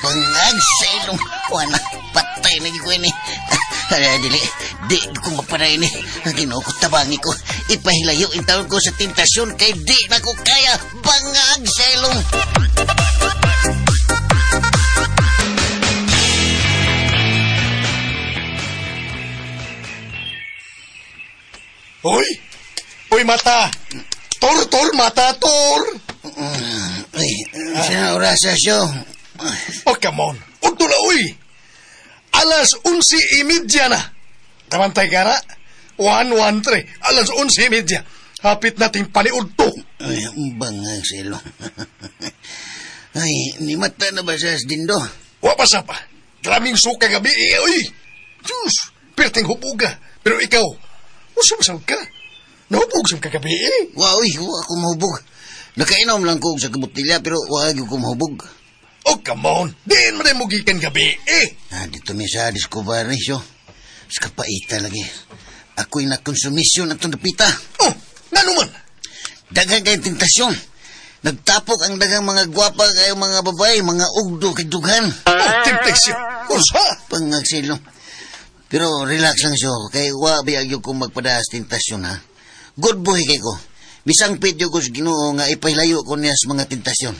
Bangag sa ilong. Wala, patay na ko ini. Di ko maparay ni. Ginoo ko, tabangi ko. Ipahilayo in taon ko sa tentasyon kay di na ko kaya. Bangag sa ilong. Uy, mata! Tor, mata, tor! Ay, siya orasa siyo. Oh, come on. Udto na, uy! Alas 11:30 na. Tamantay ka na? 113. Alas 11:30. Hapit nating paniudto. Ay, bangag sa ilong. Ay, ni mata na ba siya Dindo? Wapasa pa. Graming suka gabi, uy! Diyos, perting hubuga. Pero ikaw, usumsam ka. Nahubog sa kagabi, Wow, ako mahubog. Nakainom lang ko sa kabutilya, pero wag ko mahubog. Oh, come on. Diin mo rin mo gikan gabi, eh. Dito mi sa Discover Nisyo. Sa kapaita lagi. Ako'y nakonsumisyon at napita. Oh, nga naman. Dagang kayong tentasyon. Nagtapok ang dagang mga gwapa kayong mga babae, mga ugdo kay dughan. Oh, temptation. Kursa. Pangagsilong. Pero relax lang siyo. Kay wabi agyo kong magpadaas tentasyon, ha. Good boy kay ko. Bisang pityo ko sa Ginoo nga ipailayo ko niya sa mga tentasyon.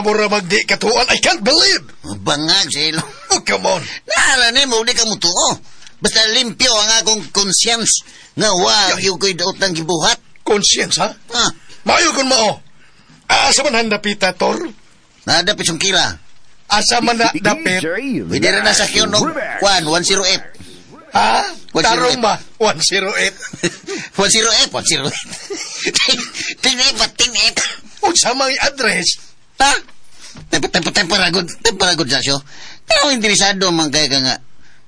Mura magdi katuan. I can't believe. Bangag, Silong. Oh, come on. Nahala ni mo, di ka mo tuo. Basta limpyo ang akong conscience nga yung ko'y daot ng gibuhat. Conscience, ha? Mayo kung mao. Asa man handapita, Tor? Nadapit yung kila. Asa man na dapit? Pwede rin na sa kyon, no? 108. Ha? Tarong ba? 108. 108. Tinip. O sa mga address. Ha? Temparagod sa siyo. Pero interesado man kaya ka nga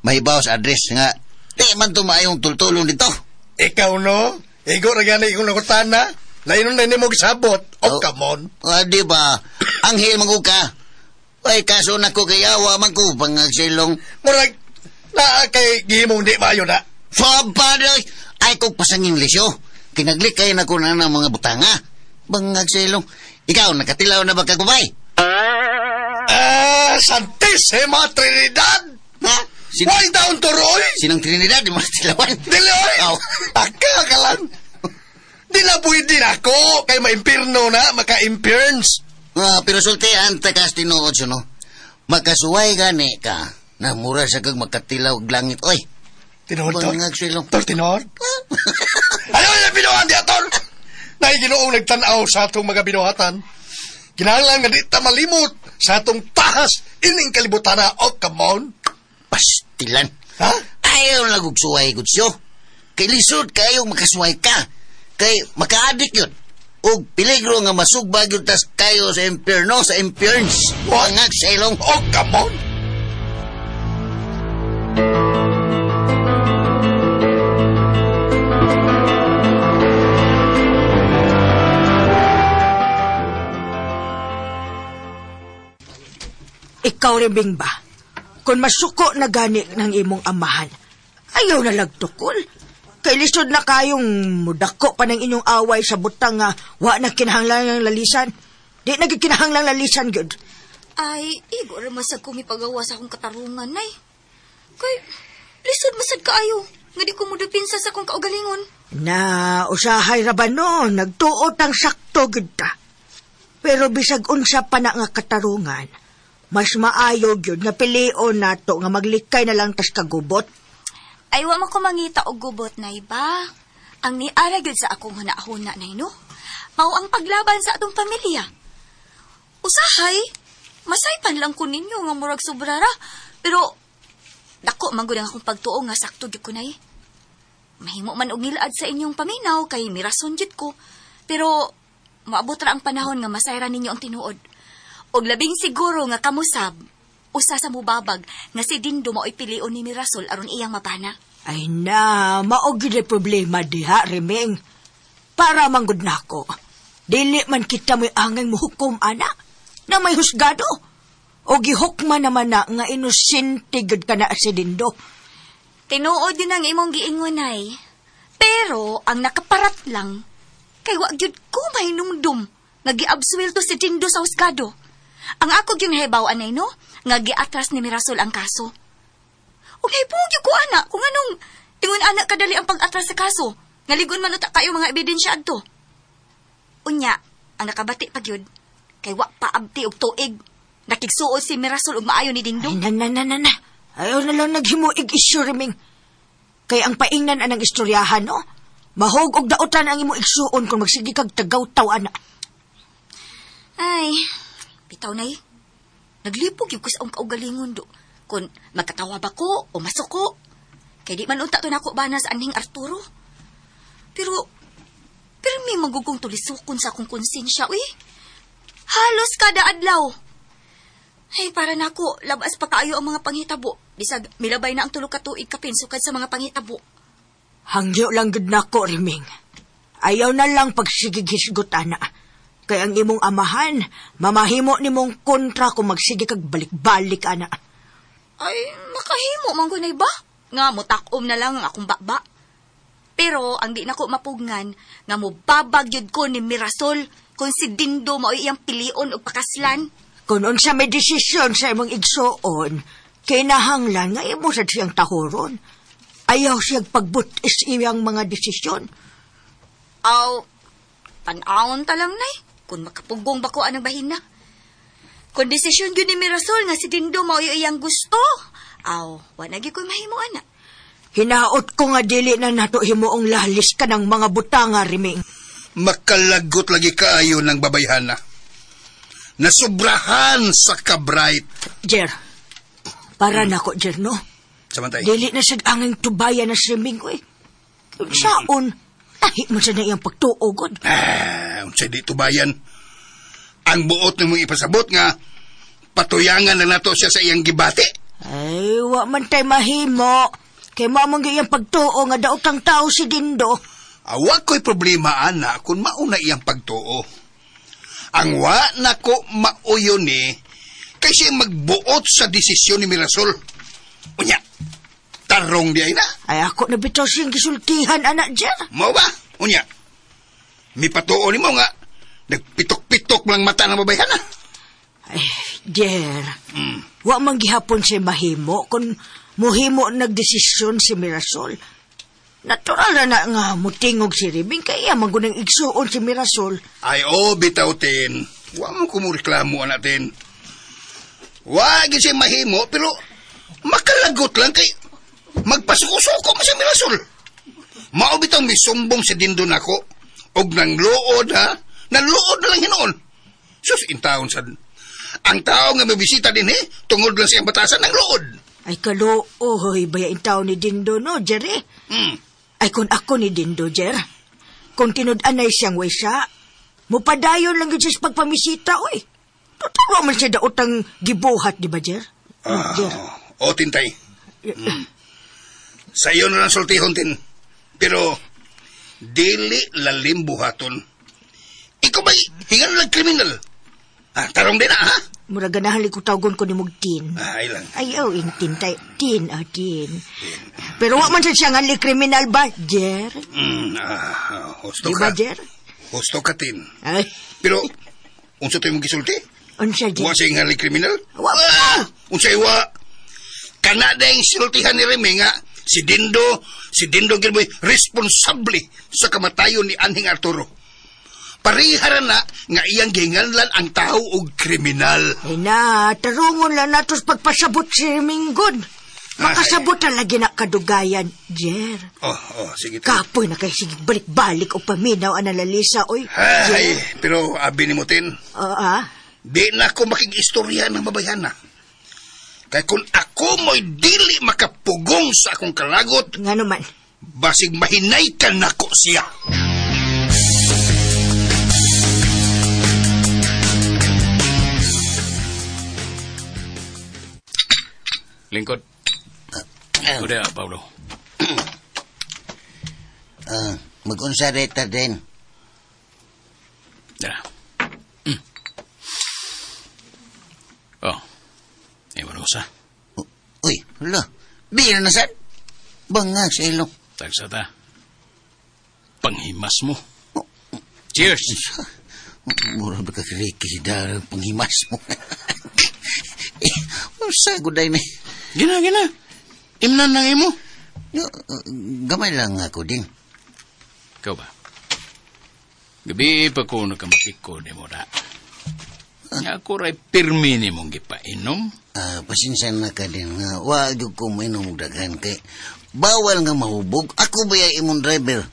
mahibaw sa address nga. Di man tumayong tultulong dito. Ikaw, no? Igo na gana ikong nakutana. Lain na mo gisabot. Oh, come on. Di ba? Anghel maguka. Ay, kaso na ko kayawa man ko pangagsilong. Murag, na kay gihimong di mayo na. Papaday! Ay, kong pasanging lisyo. Kinaglikay na ko na ng mga butanga. Pangagsilong. Ikaw, nakatilaw na ba kagubay? Santissima Trinidad! Ha? Why down to Roy? Sinang Trinidad? Di mo natilawan? Diloy! Taka ka lang. Di na pwede na ako. Kay maimpirno na, maka-impierns. Pero sultihan, takas tinuod siya, no? Makasuway gani ka na mura sa kag makatilaw og langit. Oy! Tinuod, Tor? Silong. Tor, tinuod? Ano yung binuhan di, Tor? Nahiginoong nagtanaw sa atong mga binuhatan. Kinahanglan nga di ta malimot sa atong tahas ining kalibutan na. Oh, come on. Pastilan. Ha? Ayaw nagugsuway gud siyo. Kay lisod kayo makasuway ka. Kay makaadik yun. O peligro nga masugbag yun tas kayo sa impyerno, sa impierns. Wangag sa ilong. Oh, come on. Ikaw rin ba? Kung masuko na gani ng imong amahan, ayaw na lagtukol. Kay lisod na kayong mudako pa ng inyong away sa butang nga wa na kinahanglang lalisan. Di na kinahanglang lalisan, good. Ay, igo rin masag kumipagawa sa akong katarungan, nay. Kay, lisod masag kaayo. Nga di ko mudapinsa sa akong kaugalingon. Na, usahay raban no, nagtuot ang sakto, good ta. Pero bisag unsa pa na nga katarungan, mas maayo yun nga pilion nato nga maglikay na lang tas kagubot. Ay, wa mo ko mangita og gubot, nay ba? Ang niara gyud sa akong hunahuna, nay, no? Mao ang paglaban sa atong pamilya. Usahay, masaypan lang ko ninyo nga murag sobrara. Pero, dako man gud ang akong pagtuo nga sakto gyud ko, nay. Mahimo man og nilaad sa inyong paminaw kay mirason gyud ko. Pero, maabot ra ang panahon nga masayra ninyo ang tinuod. Og labing siguro nga kamusab, usa sa mubabag nga si Dindo mao'y pilion ni Mirasol aron iyang mapana. Ay na, maog gyud problema diha, Remeng. Para manggod nako. Dili man kita mo'y angay muhukom, ana, na may husgado. O gihukman naman na nga inosente gyud ka na si Dindo. Tinuod din ang imong giingon, ay. Pero, ang nakaparat lang, kay wa gyud ko mahinumdum nga giabsuelto si Dindo sa husgado. Ang ako yung nahibaw anay, no? Nga giatras ni Mirasol ang kaso. O nahibugi ko, ana, kung anong tingon anak kadali ang pag-atras sa kaso. Ngaligon man utak kayo mga ebidensya adto. Unya, ang nakabati pag yun, kay wa paabti og tuig. Nakigsuod si Mirasol og maayo ni Dingdong. Ay, na. Ayaw na lang naghimuig isyu, Reming. Kay ang paingnan anang istoryahan, no? Mahog og daotan ang imo igsuon kung magsigi kag tagaw-taw, ana. Ay, bitaw na naglipog yung kus ang kaugalingon do. Kung magkatawa ba ko o masuko. Kaya di man unta to na ako bana sa anhing Arturo. Pero may magugong tulisukon sa akong konsensya, uy. Halos kada adlaw. Ay, para na ako, labas pa kaayo ang mga panghitabo. Bisag, milabay na ang tulog katuig kapinsukad sa mga panghitabo. Hangyo lang gud nako, Reming. Ayaw na lang pagsigig-hisgot, ana. Kaya ang imong amahan, mamahimo ni mong kontra kung magsige kag balik-balik, ana. Ay, makahimo man ko na iba. Nga mutakom na lang ang akong baba. Pero ang di na ko mapugngan, nga mo babagyod ko ni Mirasol kung si Dindo mao iyang pilion o pakaslan. Kung unsa may desisyon sa imong igsuon, kinahanglan nga imo sad siyang tahoron. Ayaw siyang pagbutis iyang mga desisyon. Aw, tan-awon ta lang, nay. Kung makapugong ba ko anang bahina. Kung desisyon yun ni Mirasol nga si Dindo mao iyang gusto, aw, wanagi ko mahimo, ana. Hinaot ko nga dili na nato himuong lalis ka ng mga butanga, Riming. Makalagot lagi kaayo ng babayhana. Nasubrahan sa kabright. Jer, para na ko, Jer, no? Samantay. Dili na siya anging tubayan na si Riming ko, eh. Saon, tahi mo siya na iyang pagtuogod. Unsay di tubayan. Ang buot na mong ipasabot nga, patuyangan na nato siya sa iyang gibate. Ay, wa man tay mahimo. Kay mamang iyang pagtuo nga daotang tao si Dindo. Wa ko'y problema, ana, kung mauna iyang pagtuo. Ang wa na ko mauyo ni, kay siya magbuot sa desisyon ni Mirasol. Unya, tarong di ay na. Ay, ako nabitaw siyang gisultihan, anak, Jer. Mau ba? Unya, may patuo ni mo nga, nagpitok-pitok lang mata ng babayhan na. Ay, Jer, wa man gihapon siya mahimo kung muhimo nagdesisyon si Mirasol. Natural na nga mutingog si Riming kaya magunang igsuon si Mirasol. Ay, bitaw, tin. Wa mo kumureklamo natin. Wa siya mahimo, pero makalagot lang kay magpasuko-suko mo si Mirasol. Mao bitaw may sumbong si Dindo nako og nang luod, ha? Nanluod na lang hinoon. Sus, intaon sad. Ang tao nga mabisita din, tungod lang siyang batasan ng luod. Ay, kalooy, bayain tao ni Dindo, no, Jer, eh? Ay, kung ako ni Dindo, Jer, kung tinud-anay siyang way siya, mupadayon lang yun siya sa pagpamisita, oy. Totoo man siya daotang gibuhat, di ba, Jer? Jer. Tintay. Sa iyo na lang sultihon, tin. Pero, dili lalim buhaton. Ikaw ba'y hingan lang kriminal? Tarong din, ha? Mura ganahan ko tawgon ko ni mong tin. Ay lang. Ayaw, tin. Pero wak man siya nga kriminal ba, Jer? Husto diba, ka. Jer? Husto ka, tin. Ay. Pero, unsa tayo mong gisulti? Unsa, Jer? Wa siya nga kriminal? Wa. Unsa wa. Kanada yung sultihan ni Remy nga, si Dindo gilboy responsable sa kamatayon ni Anhing Arturo. Pariharan na nga iyang ginganlan ang tao og kriminal. Ay na, tarungon lang natos pagpasabot si Minggod. Makasabot na lagi na kadugayan, Jer. Sige. Kapoy na kayo sige balik-balik o paminaw ang nalalisa, oy. Ay, pero abi ni mo, tin. Di na ako makig-istorya ng babayana. Kaya kung ako mo'y dili makapugong sa akong kalagot, nga naman, basig mahinay ka nako siya. Lingkod. Kuda, Paulo. Mag-unsa reta din. Ewan ko sa. Uy, hala. Bira na sad. Bangag sa ilong. Tagsa ta. Panghimas mo. Cheers! Mura ba ka kiriki dahil panghimas mo? Sa guday na. Gina. Imnan lang imo. Gamay lang ako din. Ikaw ba? Gabi pa ko nakamatiko ni mo na. Nga ako ray pirmi ni mong gipainom. Pasensya na ka din nga. Wag ko mainom daghan kay bawal nga mahubog. Ako ba yung imong driver?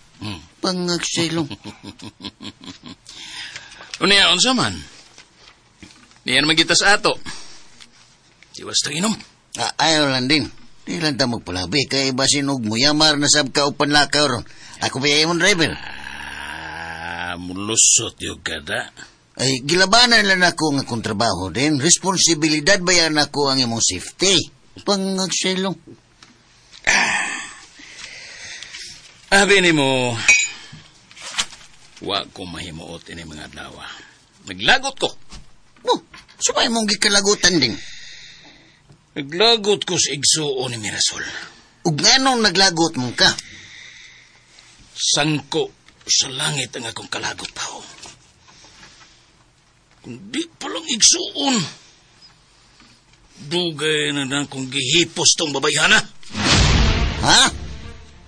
Pangagsilong. Unya, unsa man? Diyan magitas ato. Diwas ta inom. Ayaw lang din. Di lang ta magpalabi kay basinog mo yamar na sab ka upan lakaw ron. Ako ba yung imong driver? Mulusot yung kada. Ay, gilabanan lang ako nga kong trabaho din. Responsibilidad ba yan ako ang imong safety? Pangagsilong. Abi ni mo, wa ko mahimuot ini mga dawa. Naglagot ko. Oh, sumay mong gikalagutan din. Naglagot ko sa igsuon ni Mirasol. Ug nganong naglagot mong ka? Sangko sa langit ang akong kalagot pa ho. Kung di palang igsuon, dugay na na kong gihipos tong babayhana. Ha?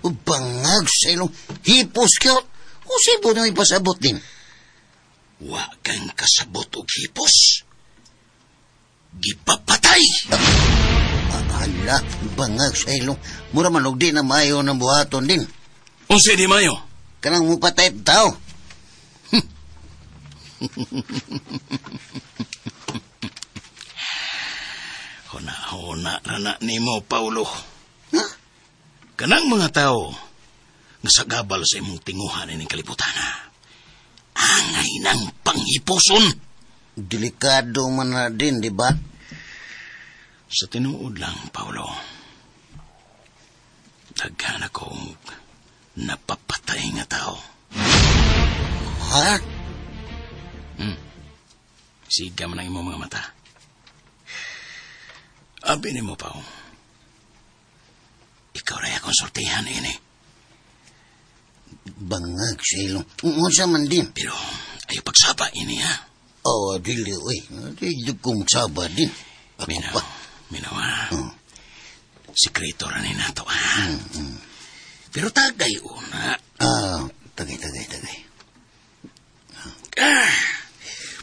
Bangag sa ilong hipos ka? O sibo na ipasabot din? Wa kang kasabot og hipos. Gipapatay! Ala, bangag sa ilong. Mura man og di na mayo ng buhaton din. Unsa di mayo? Kanang mupatay tao. Huna-huna rana nimo, Paulo. Huh? Kanang mga tao nga sagabal sa imong tinguhan ining kalibutan. Angay ng panghiposon. Delikado man na din, di ba? Sa tinuod lang, Paulo. Daghan akong napapatay nga tao. Ha? Siga man ang imong mga mata. Abi ni mo, Pao. Ikaw na akong sortihan ini. Bangag sa ilong. Unsa man din. Pero ayaw pagsaba ini, ha? Oh, dili, uy. Dili kong saba din. Minaw, ha? Sikreto rin nato, ha? Pero tagay una. Tagay.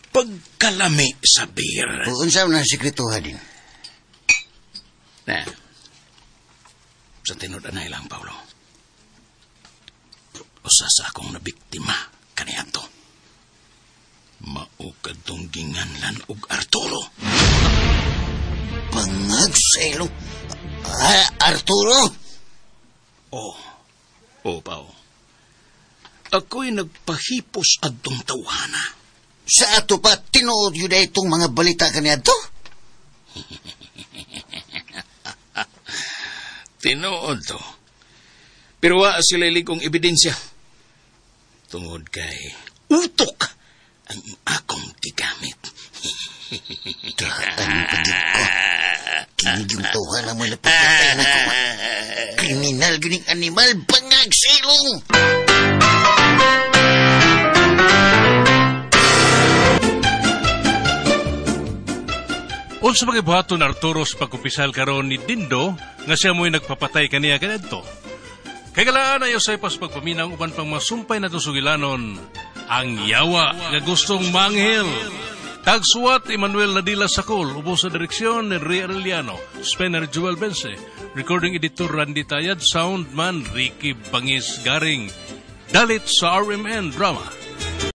Pagkalami sa beer. Unsa man ang sikretoha din? Na, sa tinudanay lang, Paulo. Usa sa akong nabiktima kaniadto. Maukad tong ginganlan og Arturo. Bangag sa ilong. Arturo? Oo, Pao. Ako'y nagpahipos adtong tawhana. Sa ato pa, tinuod yun na itong mga balita kaniadto? Tinuod to. Pero wa sila ligong ebidensya. Tungod kay utok ang akong gigamit. Datan pagit ko. Kini yung tuhan na mo napapatay na ko. Kriminal gining animal, bangag silong! Unsa magibuhaton Arturo sa pagkupisal karon ni Dindo nga siya mo'y nagpapatay kaniya kanadto. Kay galaan ayo sa ipas pagpaminaw uban pang masumpay na sugilanon ang yawa nga gustong manghel. Tagsuwat Emmanuel Nadila Sacol, ubos sa direksyon ni Ria Arellano, Spenner Joel Bense, recording editor Randy Tayad, sound man Ricky Bangis Garing. Dalit sa RMN Drama.